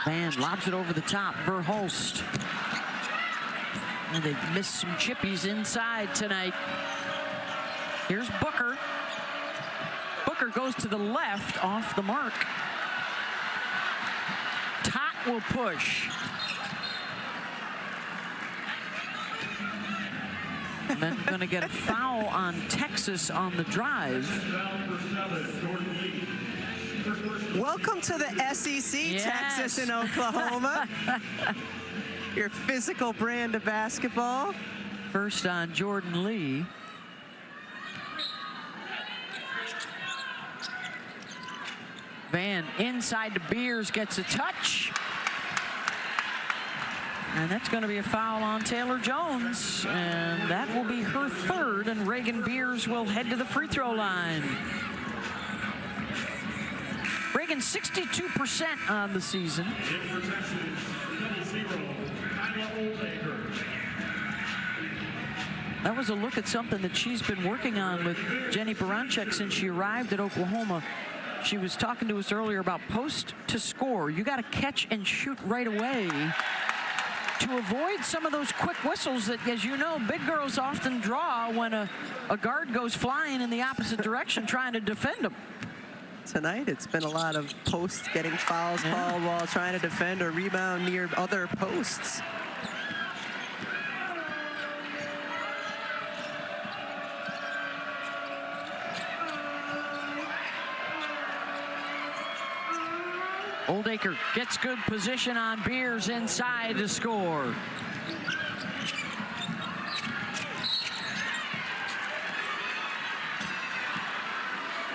Van lobs it over the top. Verhulst. And they've missed some chippies inside tonight. Here's Booker. Booker goes to the left off the mark. Tot will push. And then going to get a foul on Texas on the drive. Welcome to the SEC, yes. Texas and Oklahoma. Your physical brand of basketball. First on Jordan Lee. Van inside to Beers, gets a touch. And that's going to be a foul on Taylor Jones. And that will be her 3rd, and Reagan Beers will head to the free throw line. Reagan 62% on the season. That was a look at something that she's been working on with Jenny Baranczyk since she arrived at Oklahoma. She was talking to us earlier about post to score. You got to catch and shoot right away. to avoid some of those quick whistles that, as you know, big girls often draw when a guard goes flying in the opposite direction trying to defend them. Tonight, it's been a lot of posts getting fouls called while trying to defend or rebound near other posts. Oldacre gets good position on Beers inside to score.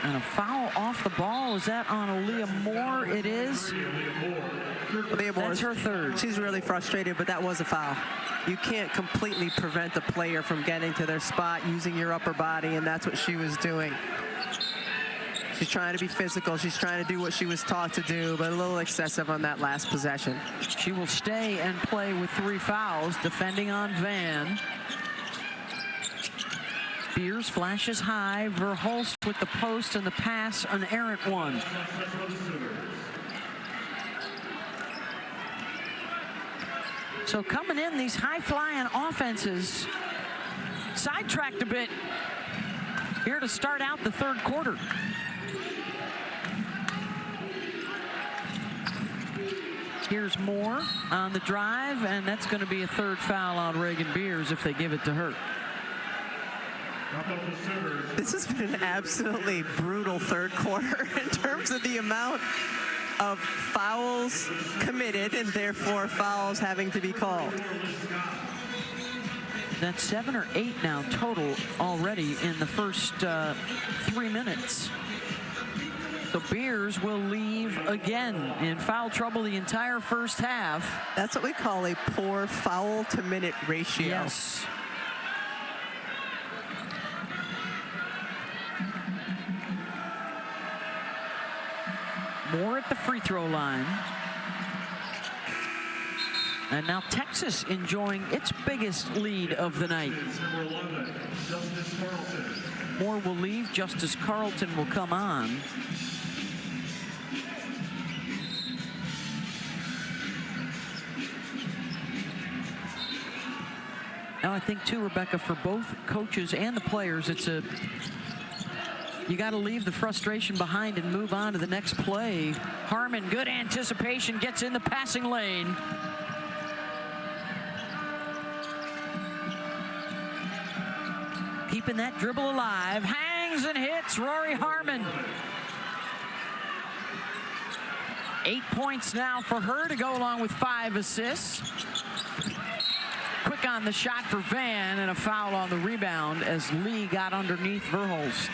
And a foul off the ball. Is that on Aaliyah Moore? It is. Aaliyah Moore, that's her third. She's really frustrated, but that was a foul. You can't completely prevent a player from getting to their spot using your upper body, and that's what she was doing. She's trying to be physical. She's trying to do what she was taught to do, but a little excessive on that last possession. She will stay and play with 3 fouls, defending on Van. Beers flashes high. Verhulst with the post and the pass, an errant one. So coming in, these high-flying offenses sidetracked a bit here to start out the third quarter. Here's Moore on the drive, and that's going to be a third foul on Reagan Beers if they give it to her. This has been an absolutely brutal third quarter in terms of the amount of fouls committed and therefore fouls having to be called. That's 7 or 8 now total already in the first 3 minutes. So Beers will leave again in foul trouble the entire first half. That's what we call a poor foul to minute ratio. Yes. Moore at the free throw line. And now Texas enjoying its biggest lead of the night. Moore will leave. Justice Carlton will come on. Now I think too, Rebecca, for both coaches and the players, you got to leave the frustration behind and move on to the next play. Harmon, good anticipation, gets in the passing lane. Keeping that dribble alive, hangs and hits Rory Harmon. 8 points now for her to go along with 5 assists. Quick on the shot for Van, and a foul on the rebound as Lee got underneath Verhulst.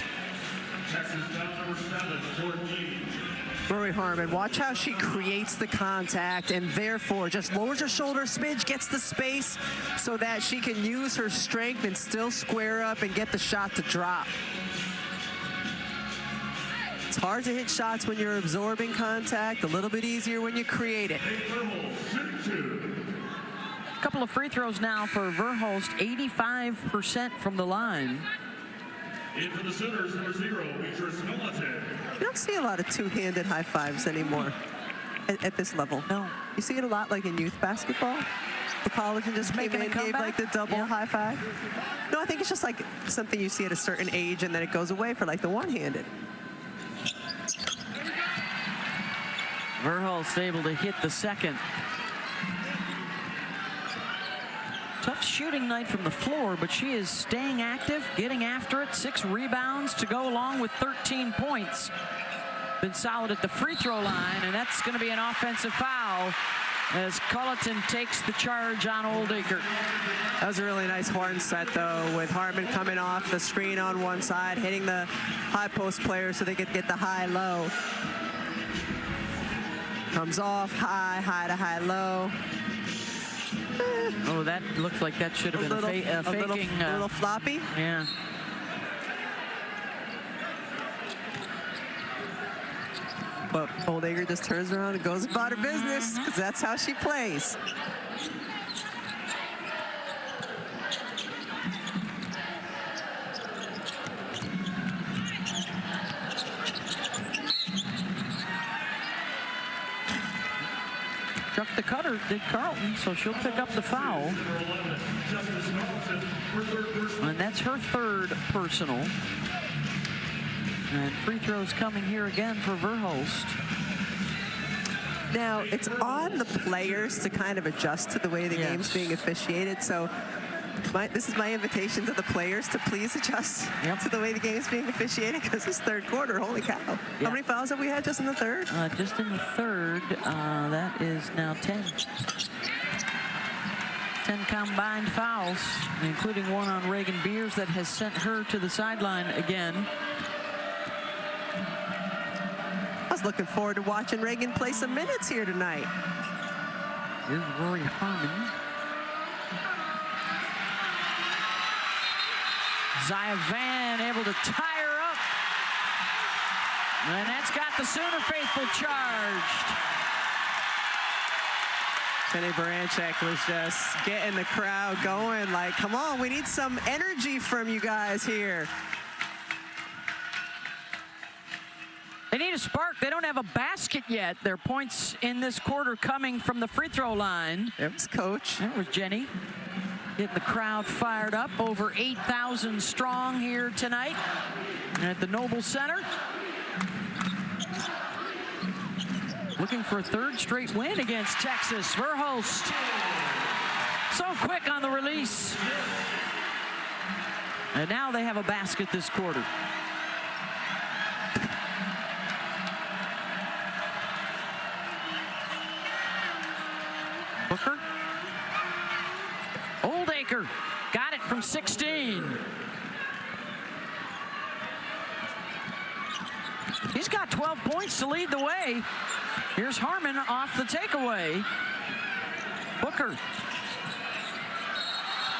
Rory Harmon, watch how she creates the contact and therefore just lowers her shoulder a smidge, gets the space so that she can use her strength and still square up and get the shot to drop. It's hard to hit shots when you're absorbing contact, a little bit easier when you create it. A couple of free throws now for Verhulst, 85% from the line. In for the Sooners, number 0, Physicality. You don't see a lot of two-handed high fives anymore at this level. No. You see it a lot like in youth basketball. The college and just came in and gave like the double high five. No, I think it's just like something you see at a certain age and then it goes away for like the one-handed. Verhulst able to hit the second. Tough shooting night from the floor, but she is staying active, getting after it. 6 rebounds to go along with 13 points. Been solid at the free throw line, and that's going to be an offensive foul as Culleton takes the charge on Oldacre. That was a really nice horn set, though, with Harmon coming off the screen on one side, hitting the high post player so they could get the high-low. Comes off, high, high to high-low. Oh, that looks like that should have been a faking. A little floppy. Yeah. But Oldacre just turns around and goes about her business, because that's how she plays. duck the cutter, did Carlton, so she'll pick up the foul. And that's her third personal. And free throws coming here again for Verhulst. Now, it's on the players to kind of adjust to the way the game's being officiated. So this is my invitation to the players to please adjust to the way the game's being officiated, because it's third quarter. Holy cow. How many fouls have we had just in the third? Just in the third, that is now 10. 10 combined fouls, including one on Reagan Beers that has sent her to the sideline again. I was looking forward to watching Reagan play some minutes here tonight. Here's Rory Harmon. Zaya Van able to tie her up. And that's got the Sooner faithful charged. Jenny Baranchek was just getting the crowd going, like, come on, we need some energy from you guys here. They need a spark. They don't have a basket yet. Their points in this quarter coming from the free throw line. It was Coach. That was Jenny. Getting the crowd fired up. Over 8,000 strong here tonight at the Noble Center. Looking for a third straight win against Texas. Verhulst so quick on the release. And now they have a basket this quarter. Booker. Oldacre got it from 16. He's got 12 points to lead the way. Here's Harmon off the takeaway. Booker.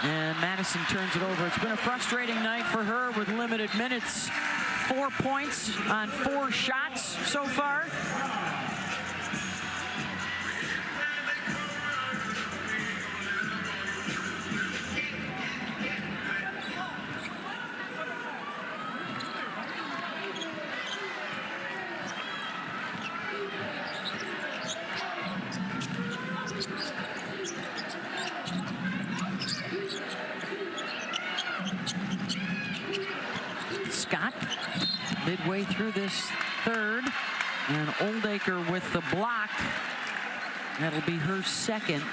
And Madison turns it over. It's been a frustrating night for her with limited minutes. 4 points on 4 shots so far. Scott midway through this third, and Oldacre with the block. That'll be her second.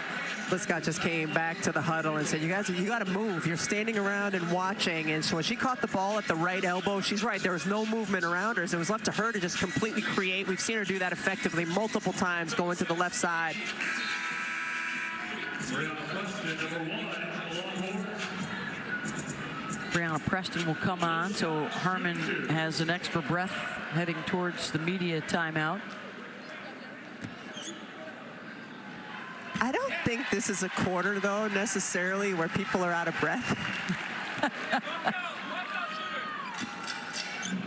Scott just came back to the huddle and said, you guys, you got to move. You're standing around and watching. And so when she caught the ball at the right elbow, she's right. There was no movement around her. So it was left to her to just completely create. We've seen her do that effectively multiple times going to the left side. Brianna Preston will come on, so Harmon has an extra breath heading towards the media timeout. I don't think this is a quarter, though, necessarily, where people are out of breath.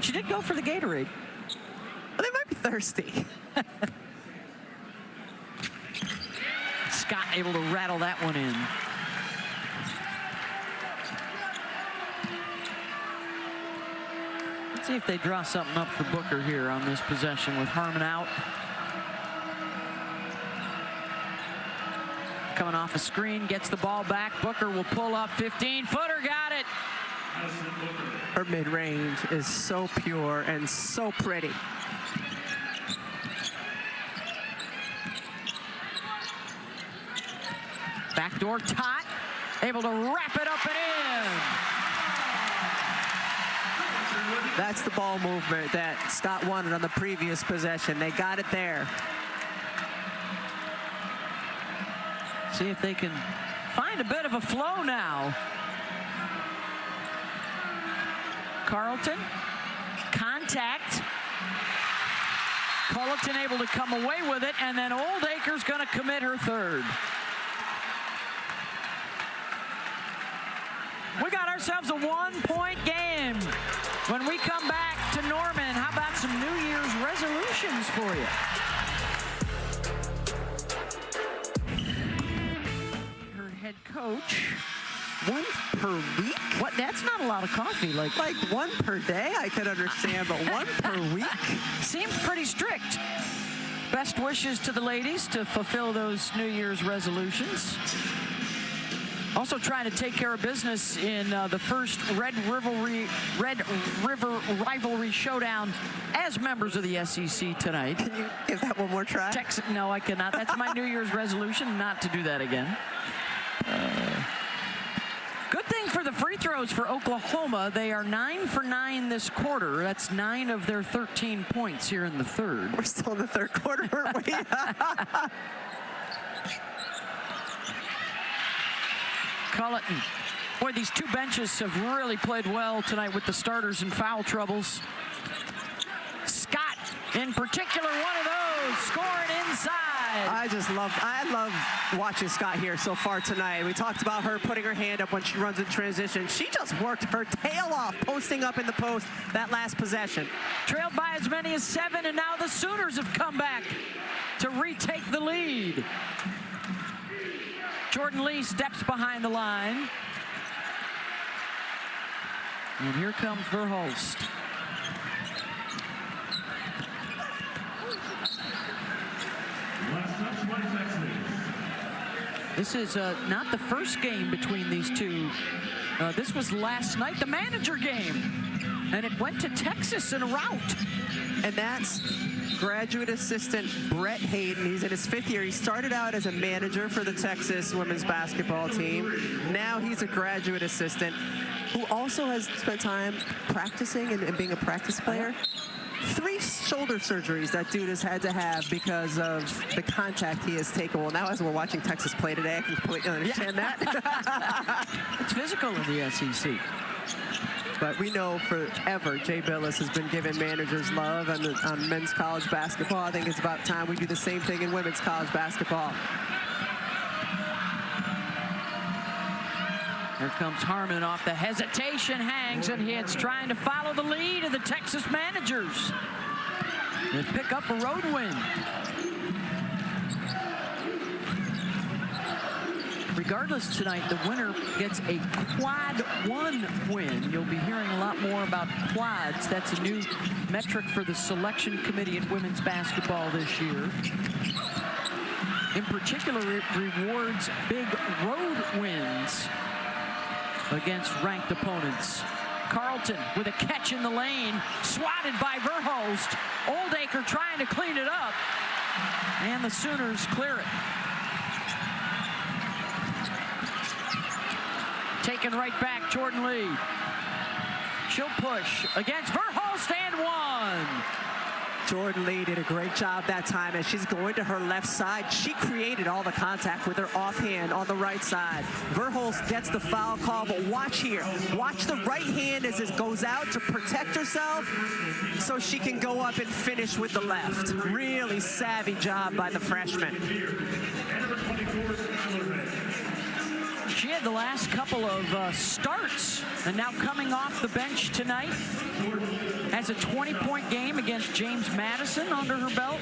She did go for the Gatorade. Well, they might be thirsty. Scott able to rattle that one in. Let's see if they draw something up for Booker here on this possession with Harmon out. Coming off a screen, gets the ball back. Booker will pull up, 15-footer, got it. Her mid-range is so pure and so pretty. Backdoor Tot, able to wrap it up and in. That's the ball movement that Scott wanted on the previous possession. They got it there. See if they can find a bit of a flow now. Carlton, contact. Carlton able to come away with it, and then Oldacre's going to commit her third. We got ourselves a 1-point game. When we come back to Norman, how about some New Year's resolutions for you? Her head coach. 1 per week? What? That's not a lot of coffee. Like 1 per day, I could understand, but 1 per week? Seems pretty strict. Best wishes to the ladies to fulfill those New Year's resolutions. Also trying to take care of business in the first Red River Rivalry showdown as members of the SEC tonight. Can you give that one more try? No, I cannot. That's my New Year's resolution, not to do that again. Good thing for the free throws for Oklahoma. They are 9 for 9 this quarter. That's 9 of their 13 points here in the third. We're still in the third quarter, aren't we? Culleton. Boy, these two benches have really played well tonight with the starters in foul troubles. Scott, in particular, one of those, scoring inside. I love watching Scott here so far tonight. We talked about her putting her hand up when she runs in transition. She just worked her tail off, posting up in the post that last possession. Trailed by as many as 7, and now the Sooners have come back to retake the lead. Jordan Lee steps behind the line. And here comes Verhulst. This is not the first game between these two. This was last night, the manager game. And it went to Texas in a rout. And that's graduate assistant Brett Hayden. He's in his 5th year. He started out as a manager for the Texas women's basketball team. Now he's a graduate assistant who also has spent time practicing and being a practice player. 3 shoulder surgeries that dude has had to have because of the contact he has taken. Well, now as we're watching Texas play today, I can completely understand that. It's physical in the SEC. But we know forever Jay Billis has been giving managers love on men's college basketball. I think it's about time we do the same thing in women's college basketball. Here comes Harmon off the hesitation, hangs, and he's trying to follow the lead of the Texas managers. They pick up a road win. Regardless tonight, the winner gets a quad 1 win. You'll be hearing a lot more about quads. That's a new metric for the selection committee in women's basketball this year. In particular, it rewards big road wins against ranked opponents. Carlton with a catch in the lane, swatted by Verhulst. Oldacre trying to clean it up, and the Sooners clear it. Taken right back, Jordan Lee. She'll push against Verhulst and 1. Jordan Lee did a great job that time as she's going to her left side. She created all the contact with her offhand on the right side. Verhulst gets the foul call, but watch here. Watch the right hand as it goes out to protect herself so she can go up and finish with the left. Really savvy job by the freshman. She had the last couple of starts, and now coming off the bench tonight, has a 20-point game against James Madison under her belt,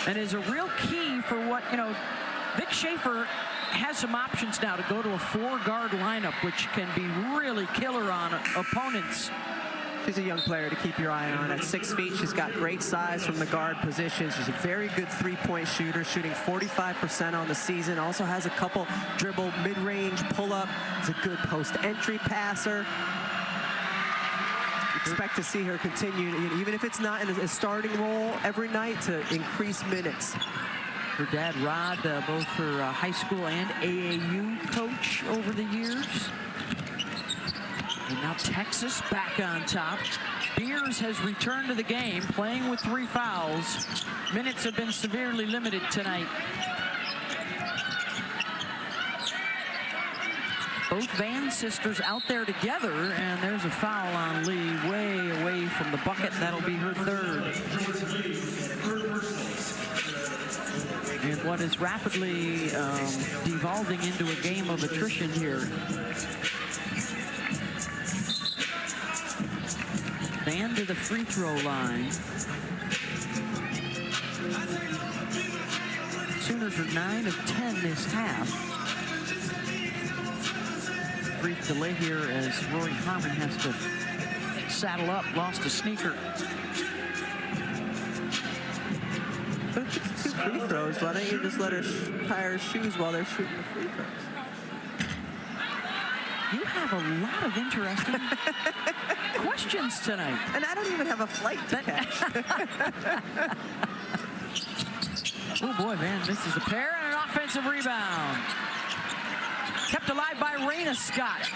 and is a real key for what, Vic Schaefer has some options now to go to a 4-guard lineup, which can be really killer on opponents. She's a young player to keep your eye on. At 6 feet, she's got great size from the guard position. She's a very good 3-point shooter, shooting 45% on the season. Also has a couple dribble, mid-range, pull-up. Is a good post-entry passer. Expect to see her continue, even if it's not in a starting role every night, to increase minutes. Her dad, Rod, both her high school and AAU coach over the years. And now Texas back on top. Beers has returned to the game, playing with 3 fouls. Minutes have been severely limited tonight. Both Van sisters out there together, and there's a foul on Lee way away from the bucket. That'll be her 3rd. And what is rapidly devolving into a game of attrition here. Van to the free throw line. Sooners are 9 of 10 this half. Brief delay here as Rory Harmon has to saddle up, lost a sneaker. But if free throws. Why don't you just let her tie her shoes while they're shooting the free throws? You have a lot of interesting questions tonight. And I don't even have a flight to catch. Oh boy, Van misses a pair and an offensive rebound. Kept alive by Raina Scott.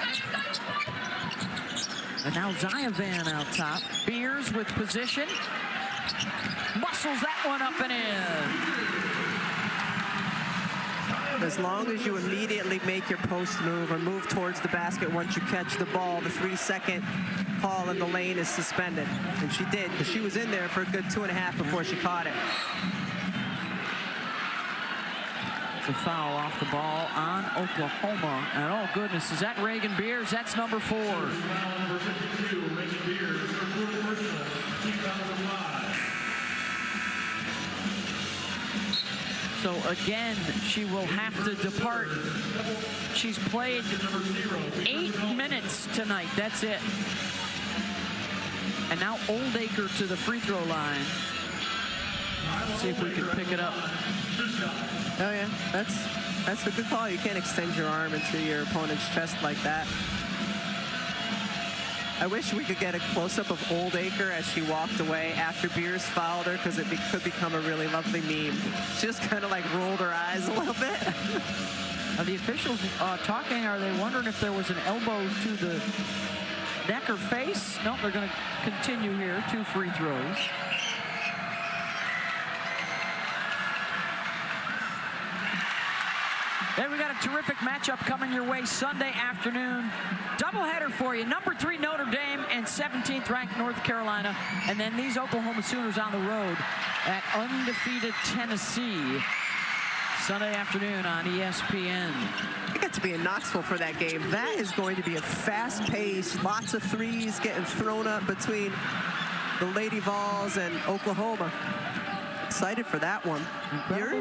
And now Zaya Van out top. Beers with position. Muscles that one up and in. As long as you immediately make your post move or move towards the basket once you catch the ball, the 3-second call in the lane is suspended. And she did, because she was in there for a good 2.5 before she caught it. It's a foul off the ball on Oklahoma. And oh goodness, is that Reagan Beers? That's number 4. Number 52, Reagan Beers, her fourth personal, team foul number 5. So again, she will have to depart. She's played 8 minutes tonight. That's it. And now Oldacre to the free throw line. Let's see if we can pick it up. Oh yeah, that's a good call. You can't extend your arm into your opponent's chest like that. I wish we could get a close-up of Oldacre as she walked away after Beers fouled her, because it could become a really lovely meme. She just kind of like rolled her eyes a little bit. Are the officials talking? Are they wondering if there was an elbow to the neck or face? No, they're going to continue here. 2 free throws. Hey, we got a terrific matchup coming your way Sunday afternoon. Doubleheader for you. Number 3 Notre Dame and 17th ranked North Carolina. And then these Oklahoma Sooners on the road at undefeated Tennessee. Sunday afternoon on ESPN. I got to be in Knoxville for that game. That is going to be a fast-paced, lots of threes getting thrown up between the Lady Vols and Oklahoma. Excited for that one. You're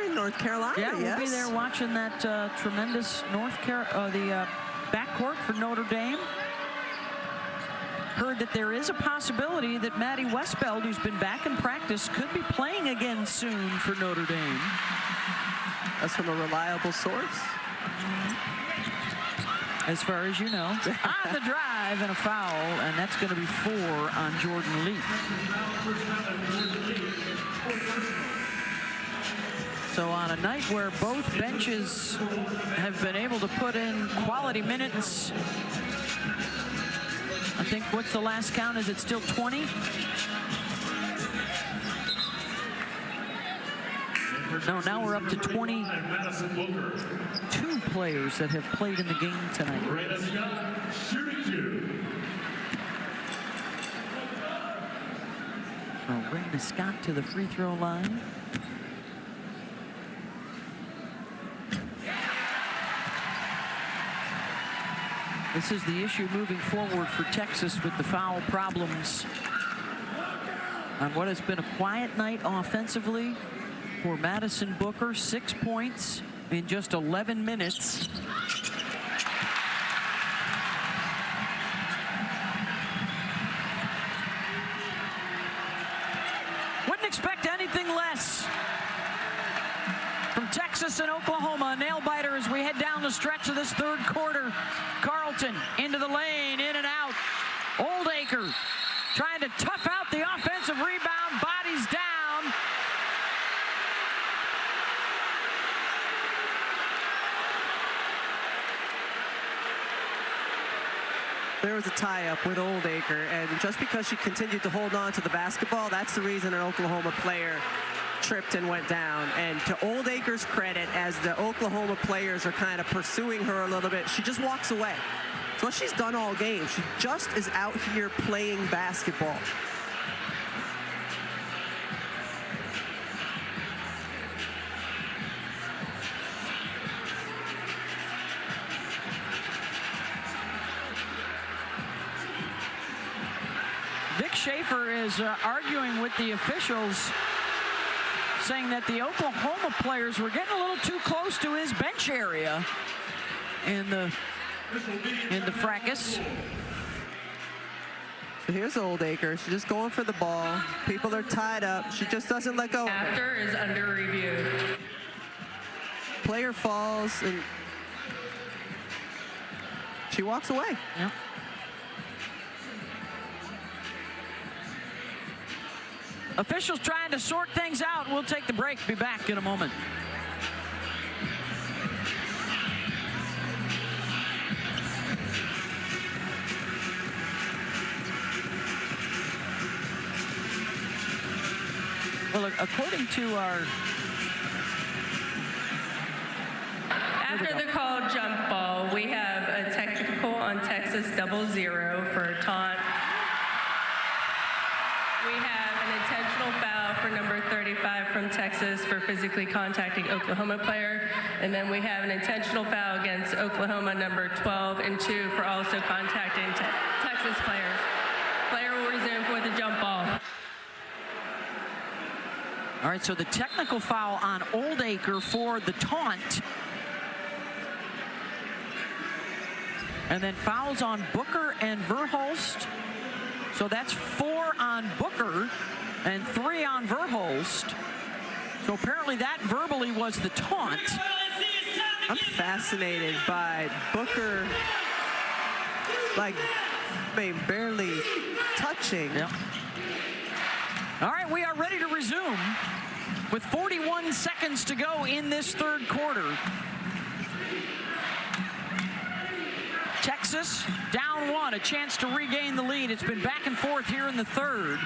in North Carolina, yeah, yes? We'll be there watching that tremendous the backcourt for Notre Dame. Heard that there is a possibility that Maddie Westbeld, who's been back in practice, could be playing again soon for Notre Dame. That's from a reliable source. As far as you know. On the drive and a foul, and that's going to be 4 on Jordan Lee. So on a night where both benches have been able to put in quality minutes, I think, what's the last count? Is it still 20? No, now we're up to 22 players that have played in the game tonight. So Raina Scott to the free throw line. This is the issue moving forward for Texas with the foul problems on what has been a quiet night offensively for Madison Booker. 6 points in just 11 minutes. Wouldn't expect anything less from Texas and Oklahoma. A nail-biter as we head down the stretch of this 3rd quarter. Carlton into the lane, in and out. Oldacre trying to tough out the offensive rebound, bodies down. There was a tie-up with Oldacre, and just because she continued to hold on to the basketball, that's the reason an Oklahoma player tripped and went down. And to Oldacre's credit, as the Oklahoma players are kind of pursuing her a little bit, she just walks away. It's what she's done all game. She just is out here playing basketball. Vic Schaefer is arguing with the officials, saying that the Oklahoma players were getting a little too close to his bench area in the fracas. So here's Oldacre. She's just going for the ball. People are tied up. She just doesn't let go. After is under review. Player falls and she walks away. Yep. Officials trying to sort things out. We'll take the break. Be back in a moment. Well, according to our... After the call jump ball, we have a technical on Texas 00 for a taunt. We have an intentional foul for number 35 from Texas for physically contacting Oklahoma player. And then we have an intentional foul against Oklahoma number 12 and 2 for also contacting Texas players. Player will resume for the jump ball. All right, so the technical foul on Oldacre for the taunt. And then fouls on Booker and Verhulst. So that's 4 on Booker and 3 on Verhulst. So apparently that verbally was the taunt. I'm fascinated by Booker, like, barely touching. Yep. All right, we are ready to resume with 41 seconds to go in this third quarter. Texas down 1, a chance to regain the lead. It's been back and forth here in the third.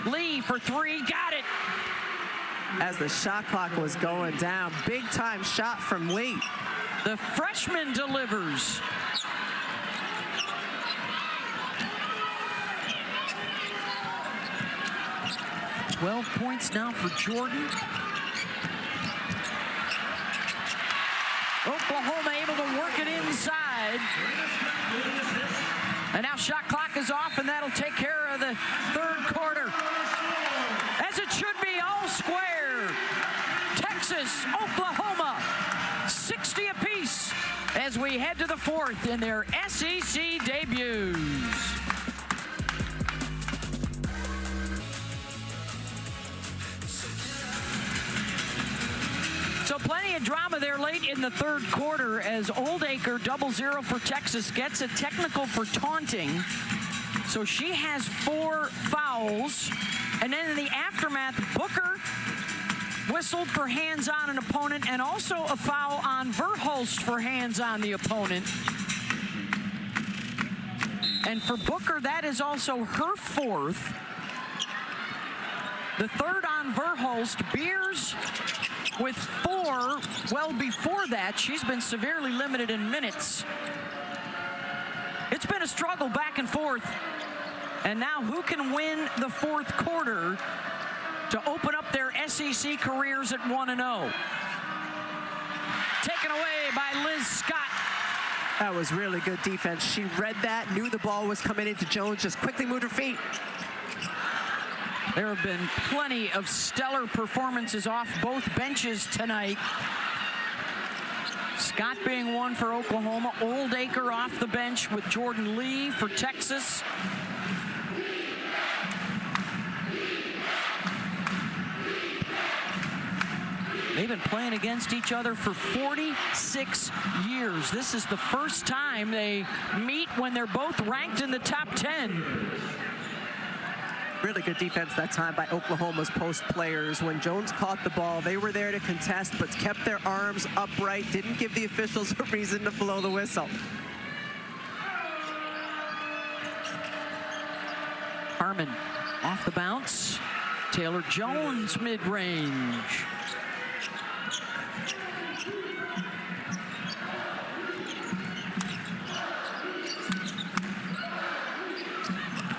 Lee for 3, got it. As the shot clock was going down, big time shot from Lee. The freshman delivers. $12 points now for Jordan. Oklahoma able to work it inside. And now shot clock is off, and that'll take care of the third quarter. As it should be, all square. Texas, Oklahoma, 60 apiece as we head to the fourth in their SEC debuts. So plenty of drama there late in the third quarter as Oldacre 00 for Texas gets a technical for taunting. So she has 4 fouls. And then in the aftermath, Booker whistled for hands on an opponent and also a foul on Verhulst for hands on the opponent. And for Booker, that is also her 4th. The 3rd on Verhulst. Beers with 4. Well, before that, she's been severely limited in minutes. It's been a struggle back and forth. And now who can win the fourth quarter to open up their SEC careers at 1-0? Taken away by Liz Scott. That was really good defense. She read that, knew the ball was coming into Jones, just quickly moved her feet. There have been plenty of stellar performances off both benches tonight. Scott being one for Oklahoma. Oldacre off the bench with Jordan Lee for Texas. They've been playing against each other for 46 years. This is the first time they meet when they're both ranked in the top 10. Really good defense that time by Oklahoma's post players. When Jones caught the ball, they were there to contest, but kept their arms upright, didn't give the officials a reason to blow the whistle. Harmon off the bounce. Taylor Jones mid-range.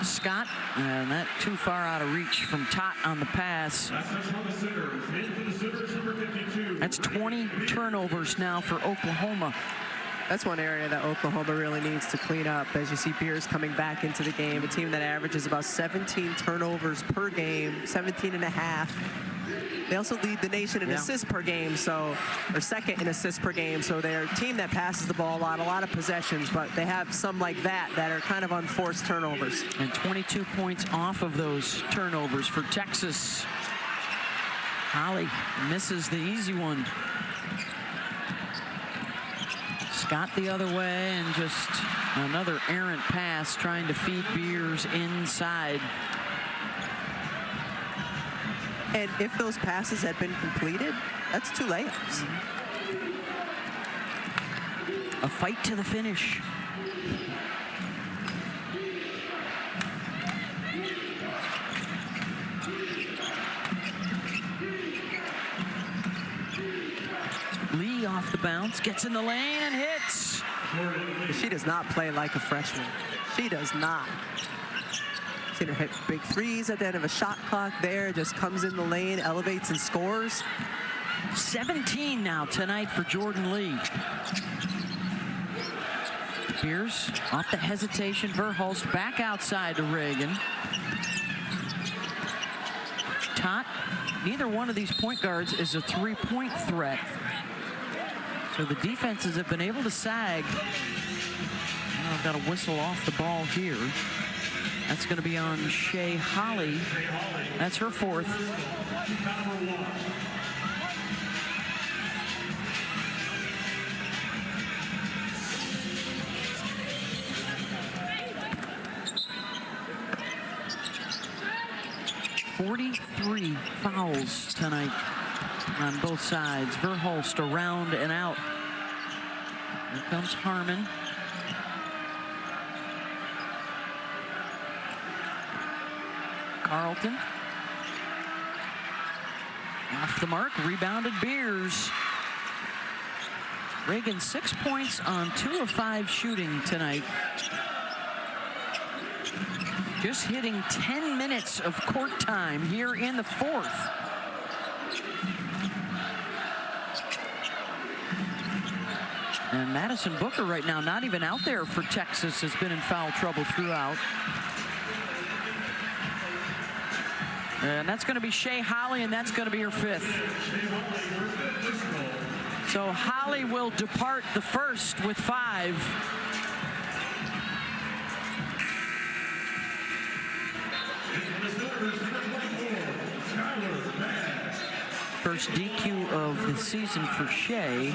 Scott, and that too far out of reach from Tot on the pass. That's 20 turnovers now for Oklahoma. That's one area that Oklahoma really needs to clean up. As you see Beers coming back into the game, a team that averages about 17 turnovers per game, 17 and a half. They also lead the nation in assists per game, so or second in assists per game. So they're a team that passes the ball a lot of possessions, but they have some like that are kind of unforced turnovers. And 22 points off of those turnovers for Texas. Holly misses the easy one. Scott the other way, and just another errant pass trying to feed Beers inside. And if those passes had been completed, that's 2 layups. A fight to the finish. Lee off the bounce, gets in the lane and hits. She does not play like a freshman. She does not. Seen her hit big threes at the end of a shot clock there, just comes in the lane, elevates and scores. 17 now tonight for Jordan Lee. Beers off the hesitation. Verhulst back outside to Reagan. Tot, neither one of these point guards is a three-point threat. So the defenses have been able to sag. Now I've got a whistle off the ball here. That's going to be on Shea Holly. That's her 4th. .43 fouls tonight on both sides. Verhulst around and out. Here comes Harmon. Carlton. Off the mark, rebounded Beers. Reagan 6 points on 2 of 5 shooting tonight. Just hitting 10 minutes of court time here in the 4th. And Madison Booker right now, not even out there for Texas, has been in foul trouble throughout. And that's going to be Shea Holly, and that's going to be her 5th. So Holly will depart the 1st with 5. First DQ of the season for Shea.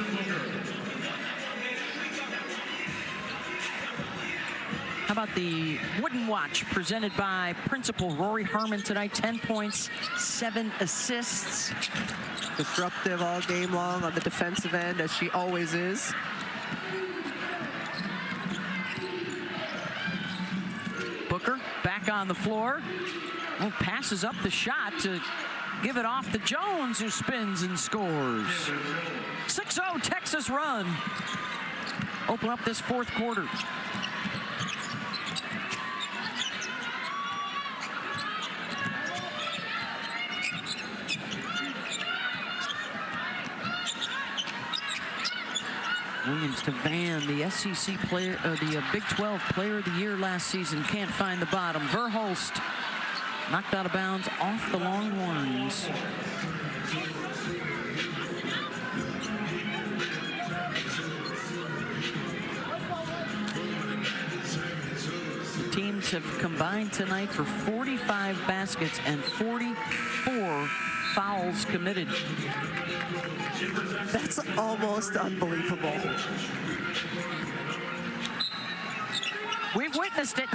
How about the Wooden Watch presented by Principal Rory Harmon tonight? 10 points, 7 assists. Disruptive all game long on the defensive end, as she always is. Booker back on the floor. Oh, passes up the shot to give it off to Jones, who spins and scores. 6-0 Texas run. Open up this 4th quarter. Williams to Van, the SEC player, the Big 12 Player of the Year last season. Can't find the bottom. Verhulst knocked out of bounds off the Longhorns. The teams have combined tonight for 45 baskets and 44 fouls committed. That's almost unbelievable. We've witnessed it.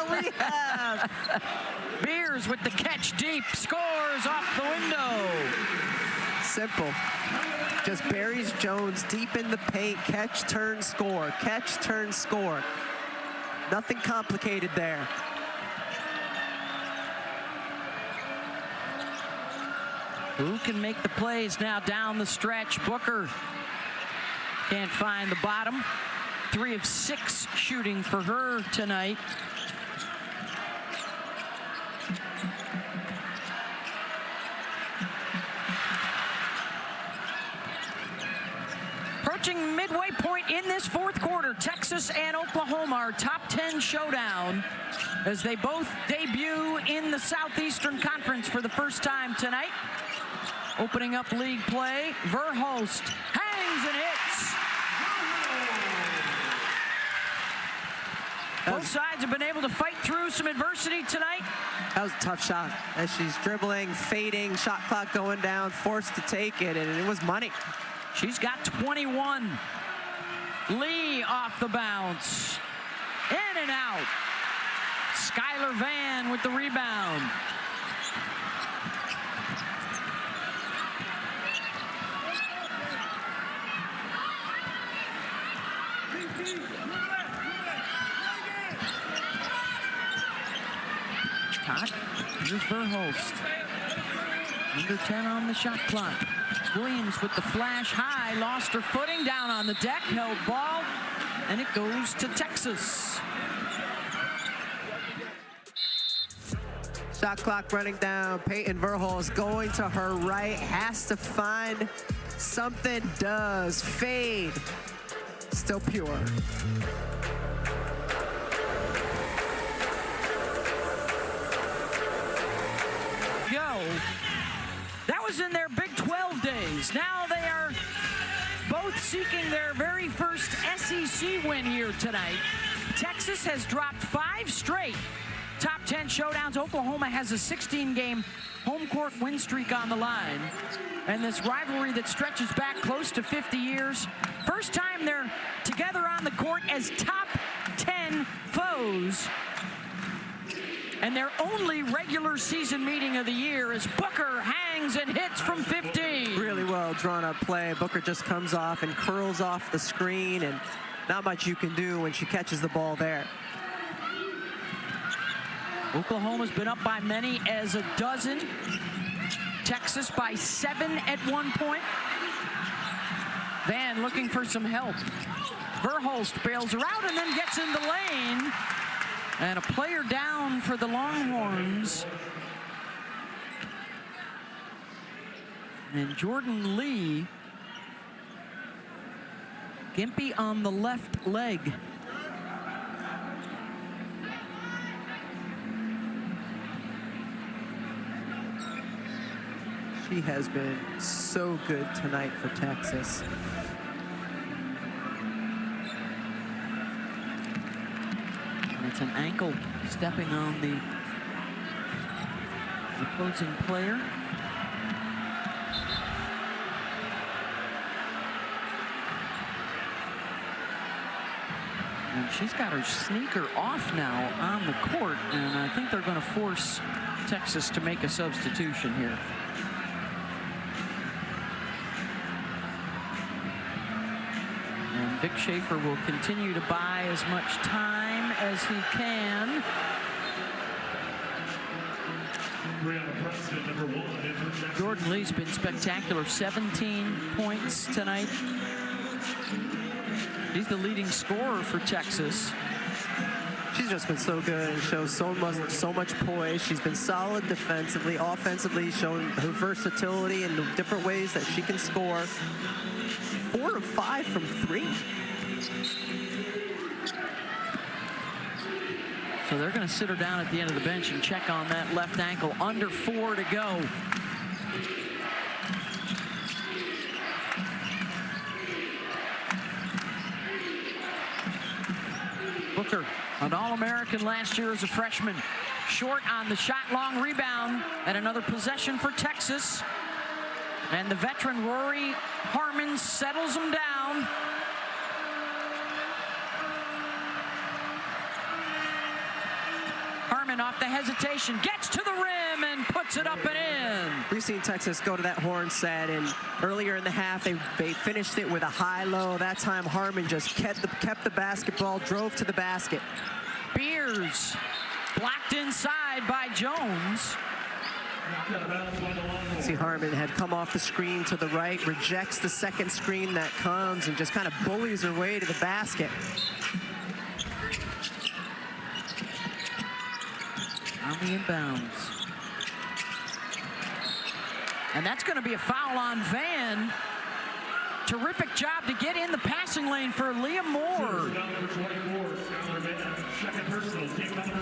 We have. Beers with the catch deep, scores off the window. Simple. Just buries Jones deep in the paint, catch, turn, score. Catch, turn, score. Nothing complicated there. Who can make the plays now down the stretch? Booker can't find the bottom. 3 of 6 shooting for her tonight. Approaching midway point in this fourth quarter, Texas and Oklahoma, our top 10 showdown, as they both debut in the Southeastern Conference for the first time tonight. Opening up league play, Verhulst hangs and hits. Both sides have been able to fight through some adversity tonight. That was a tough shot as she's dribbling, fading, shot clock going down, forced to take it, and it was money. She's got 21. Lee off the bounce. In and out. Skylar Van with the rebound. Todd, here's Verhulst. Under 10 on the shot clock. Williams with the flash high, lost her footing, down on the deck, held ball, and it goes to Texas. Shot clock running down. Peyton Verhulst going to her right, has to find something, does. Fade. Still pure. Go. That was in their Big 12 days. Now they are both seeking their very first SEC win here tonight. Texas has dropped 5 straight top 10 showdowns. Oklahoma has a 16-game home court win streak on the line. And this rivalry that stretches back close to 50 years. First time they're together on the court as top 10 foes. And their only regular season meeting of the year is Booker hangs and hits from 15. Really well drawn up play. Booker just comes off and curls off the screen, and not much you can do when she catches the ball there. Oklahoma's been up by many as a dozen. Texas by 7 at one point. Van looking for some help. Verhulst bails her out and then gets in the lane. And a player down for the Longhorns. And Jordan Lee. Gimpy on the left leg. She has been so good tonight for Texas. It's an ankle stepping on the opposing player. And she's got her sneaker off now on the court, and I think they're going to force Texas to make a substitution here. And Vic Schaefer will continue to buy as much time as he can. Jordan Lee's been spectacular. 17 points tonight. He's the leading scorer for Texas. She's just been so good and shows so much poise. She's been solid defensively, offensively, showing her versatility in the different ways that she can score. 4 of 5 from 3. So they're going to sit her down at the end of the bench and check on that left ankle. Under 4 to go. Booker, an All-American last year as a freshman. Short on the shot, long rebound, and another possession for Texas. And the veteran Rory Harmon settles them down. Harmon off the hesitation, gets to the rim and puts it up and in. We've seen Texas go to that horn set, and earlier in the half they finished it with a high-low. That time Harmon just kept the basketball, drove to the basket. Beers blocked inside by Jones. See, Harmon had come off the screen to the right, rejects the second screen that comes, and just kind of bullies her way to the basket. On the inbounds. And that's going to be a foul on Van. Terrific job to get in the passing lane for Liam Moore. Number 24, Skylar Bennett. Second personal, team number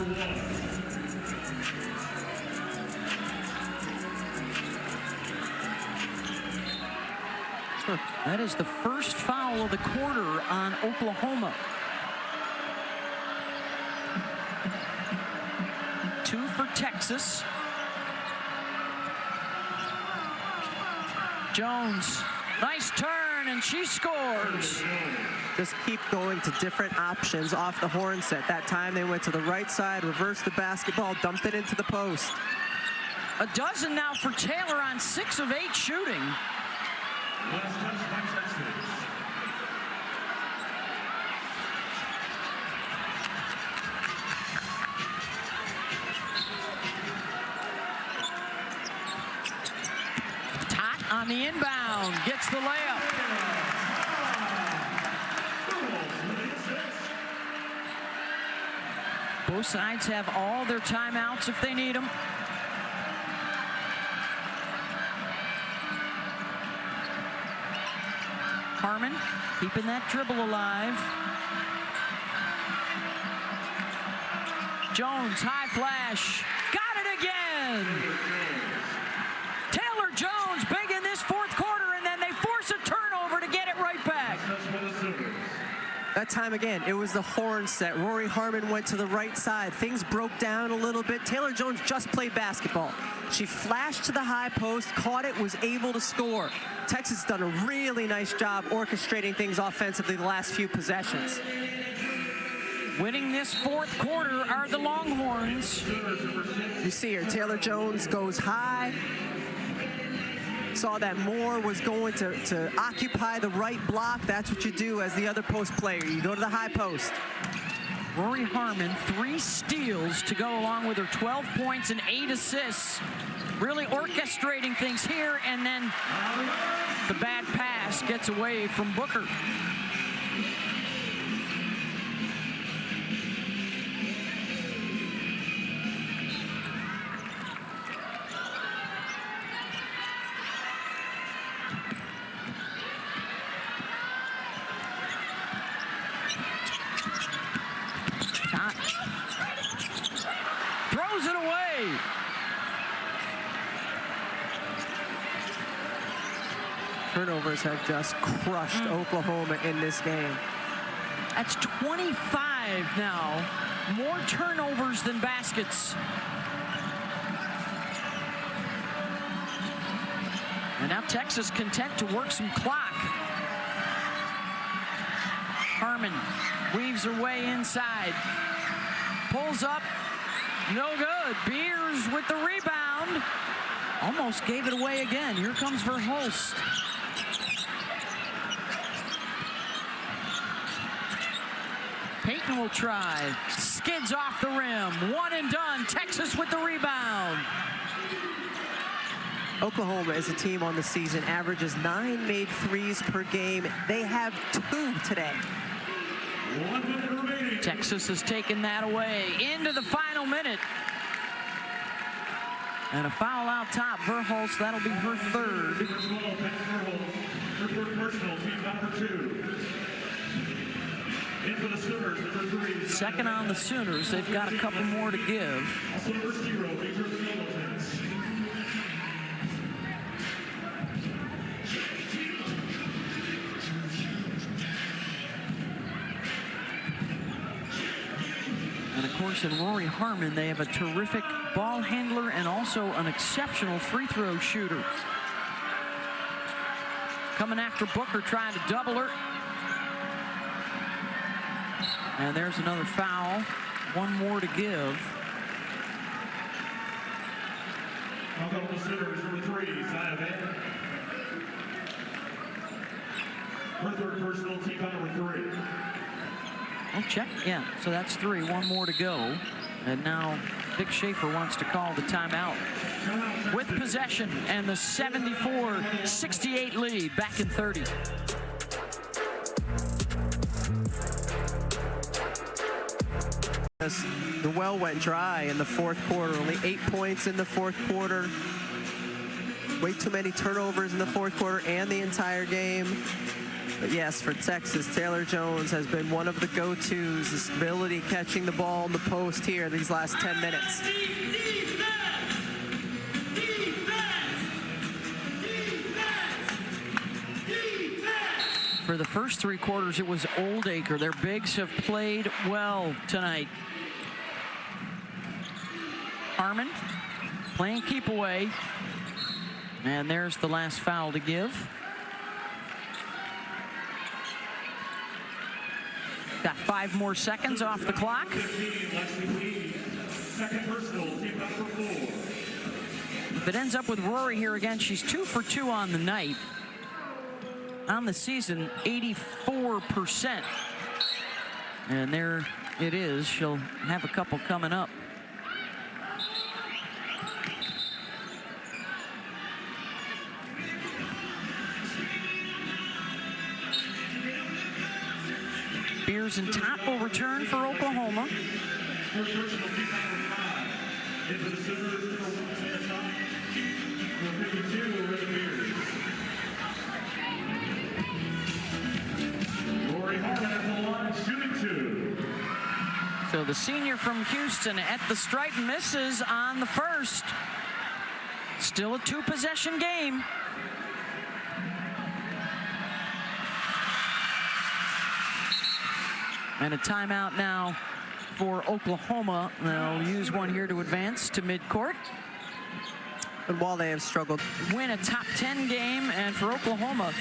1. That is the first foul of the quarter on Oklahoma. 2 for Texas. Jones, nice turn, and she scores. Just keep going to different options off the horn set. That time they went to the right side, reversed the basketball, dumped it into the post. A dozen now for Taylor on 6 of 8 shooting. Last touch by Texas. Tot on the inbound, gets the layup. Both sides have all their timeouts if they need them. Harmon keeping that dribble alive. Jones, high flash, got it again. Taylor Jones big in this fourth quarter, and then they force a turnover to get it right back. That time again, it was the horn set. Rory Harmon went to the right side. Things broke down a little bit. Taylor Jones just played basketball. She flashed to the high post, caught it, was able to score. Texas has done a really nice job orchestrating things offensively the last few possessions. Winning this fourth quarter are the Longhorns. You see her, Taylor Jones goes high. Saw that Moore was going to occupy the right block. That's what you do as the other post player. You go to the high post. Rory Harmon, 3 steals to go along with her 12 points and 8 assists. Really orchestrating things here, and then the bad pass gets away from Booker. Throws it away. Turnovers have just crushed Oklahoma in this game. That's 25 now. More turnovers than baskets. And now Texas content to work some clock. Harmon weaves her way inside. Pulls up. No good. Beers with the rebound. Almost gave it away again. Here comes Verhulst. Payton will try. Skids off the rim. One and done. Texas with the rebound. Oklahoma is a team on the season, averages 9 made threes per game. They have 2 today. 1 minute remaining. Texas has taken that away into the final minute. And a foul out top. Verhulst, that'll be her 3rd. Her third personal, team number 2. In for the Sooners, number 3. Second on the Sooners. They've got a couple more to give. Also number 0, Major Skeletons. And of course, in Rory Harmon, they have a terrific ball handler and also an exceptional free throw shooter. Coming after Booker, trying to double her. And there's another foul. 1 more to give. How about the Sooners, number 3, Zaya Van. Her third personal, team number 3. Oh, check. Yeah, so that's 3. 1 more to go. And now Vic Schaefer wants to call the timeout. With possession and the 74-68 lead back in 30. The well went dry in the fourth quarter. Only 8 points in the fourth quarter. way too many turnovers in the fourth quarter and the entire game. But yes, for Texas, Taylor Jones has been one of the go-tos, his ability catching the ball in the post here these last 10 minutes. For the first 3 quarters, it was Oldacre. Their bigs have played well tonight. Harmon playing keep away. And there's the last foul to give. Got 5 more seconds off the clock. If it ends up with Rory here again, she's 2 for 2 on the night. On the season, 84%. And there it is. She'll have a couple coming up. Beers and Top will return for Oklahoma. So the senior from Houston at the stripe misses on the first. Still a 2-possession game. And a timeout now for Oklahoma. They'll use one here to advance to midcourt. And while they have struggled, Win a top 10 game, and for Oklahoma,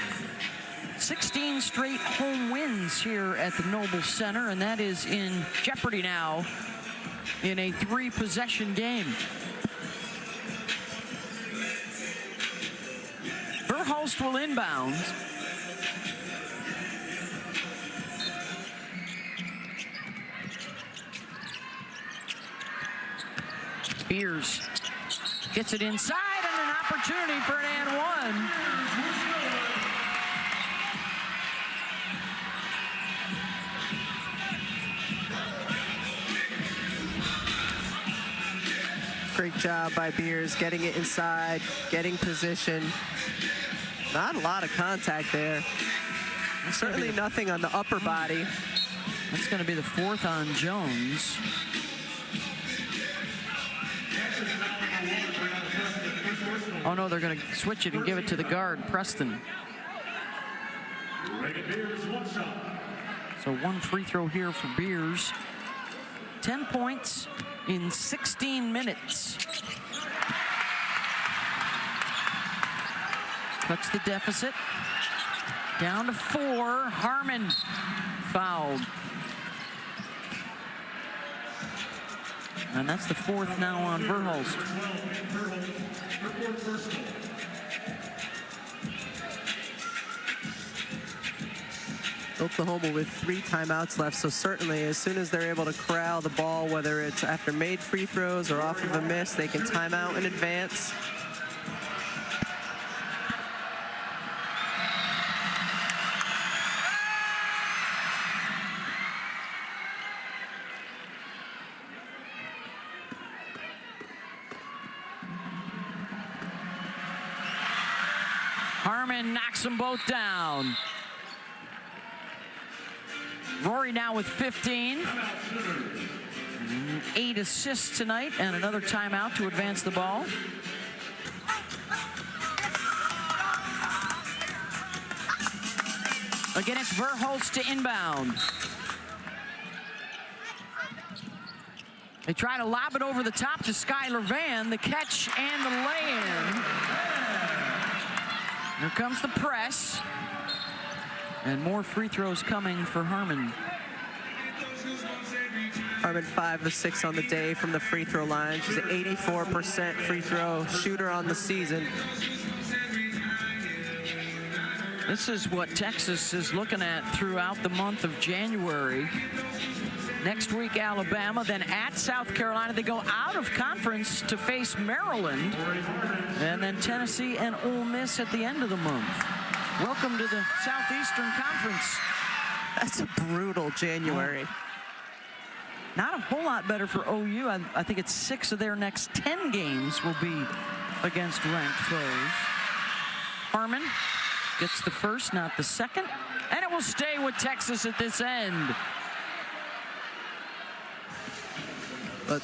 16 straight home wins here at the Noble Center, and that is in jeopardy now in a 3-possession game. Verhulst will inbound. Beers gets it inside, and an opportunity for an and one. great job by Beers getting it inside, getting position. Not a lot of contact there. Certainly nothing on the upper body. That's going to be the 4th on Jones. Oh no, they're going to switch it and give it to the guard, Preston. So 1 free throw here for Beers. 10 points in 16 minutes. Cuts the deficit. Down to 4. Harmon fouled. And that's the 4th now on Verhulst. Oklahoma with 3 timeouts left, so certainly as soon as they're able to corral the ball, whether it's after made free throws or off of a miss, they can time out in advance. Harmon knocks them both down. Rory now with 15. 8 assists tonight, and another timeout to advance the ball. Again, it's Verhulst to inbound. They try to lob it over the top to Skylar Van. The catch and the lay-in. Here comes the press. And more free throws coming for Harmon. Harmon 5 of 6 on the day from the free throw line. She's an 84% free throw shooter on the season. This is what Texas is looking at throughout the month of January. Next week, Alabama, then at South Carolina. They go out of conference to face Maryland. And then Tennessee and Ole Miss at the end of the month. Welcome to the Southeastern Conference. That's a brutal January. Not a whole lot better for OU. I think it's 6 of their next 10 games will be against ranked foes. Harmon gets the first, not the second, and it will stay with Texas at this end. But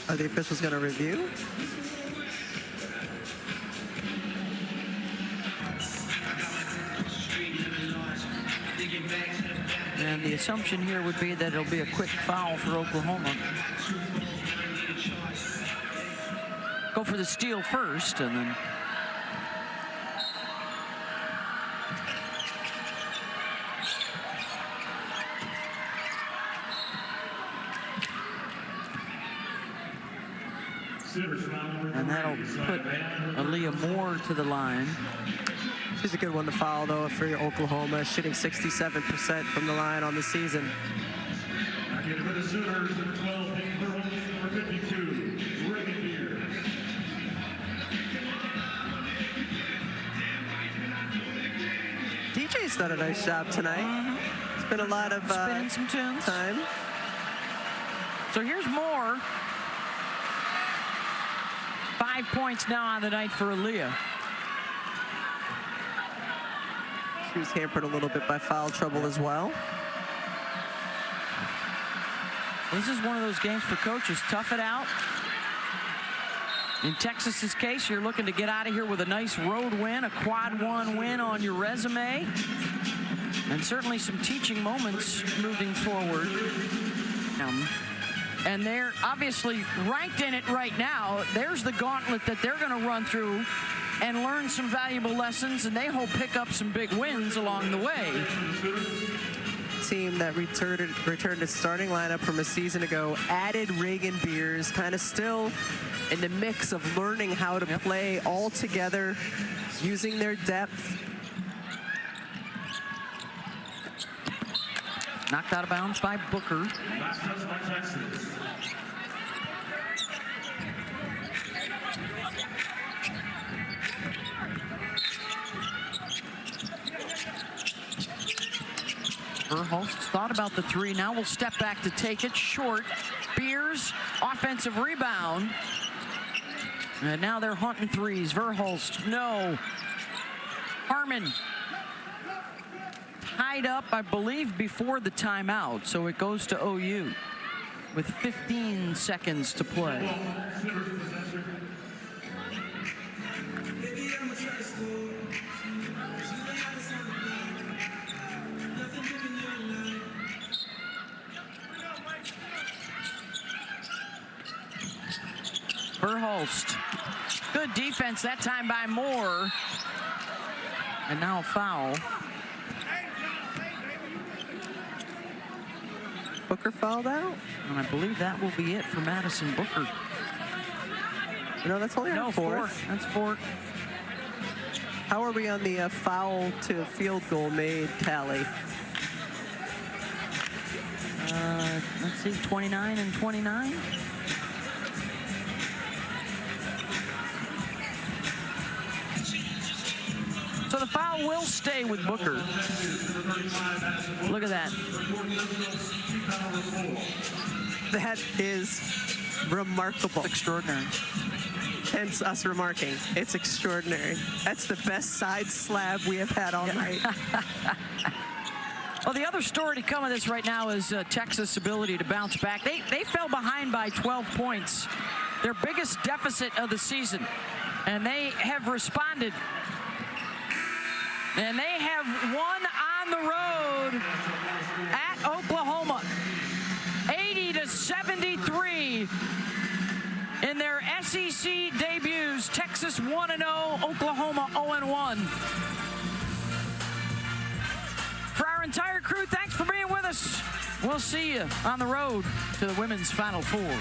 are the officials going to review? And the assumption here would be that it'll be a quick foul for Oklahoma. Go for the steal first, and then and that'll put Aaliyah Moore to the line. She's a good one to foul, though, for Oklahoma, shooting 67% from the line on the season. For the Sooners, number 12, number 52, Reagan. DJ's done a nice job tonight. It's been a lot of Spinning some tunes. time. So here's Moore. 5 points now on the night for Aaliyah. She was hampered a little bit by foul trouble as well. This is one of those games for coaches. Tough it out. In Texas's case, you're looking to get out of here with a nice road win, a quad one win on your resume, and certainly some teaching moments moving forward. And they're obviously ranked in it right now. There's the gauntlet that they're going to run through and learn some valuable lessons, and they hope pick up some big wins along the way. Team that returned its starting lineup from a season ago, added Reagan Beers, kind of still in the mix of learning how to play all together, using their depth. Knocked out of bounds by Booker. Last touch by Texas. Verhulst thought about the three. Now we'll step back to take it. Short. Beers, offensive rebound. And now they're hunting threes. Verhulst, no. Harmon tied up, I believe, before the timeout. So it goes to OU with 15 seconds to play. Verhulst. Good defense that time by Moore. And now a foul. Booker fouled out? And I believe that will be it for Madison Booker. No, that's only No, fourth. That's fourth. How are we on the foul to field goal made tally? Let's see, 29 and 29. So the foul will stay with Booker. Look at that. That is remarkable. Extraordinary. Hence us remarking, it's extraordinary. That's the best side slab we have had all night. Well, the other story to come of this right now is Texas' ability to bounce back. They fell behind by 12 points, their biggest deficit of the season, and they have responded. And they have won on the road at Oklahoma, 80-73 in their SEC debuts. Texas 1-0, Oklahoma 0-1. For our entire crew, thanks for being with us. We'll see you on the road to the women's Final Four.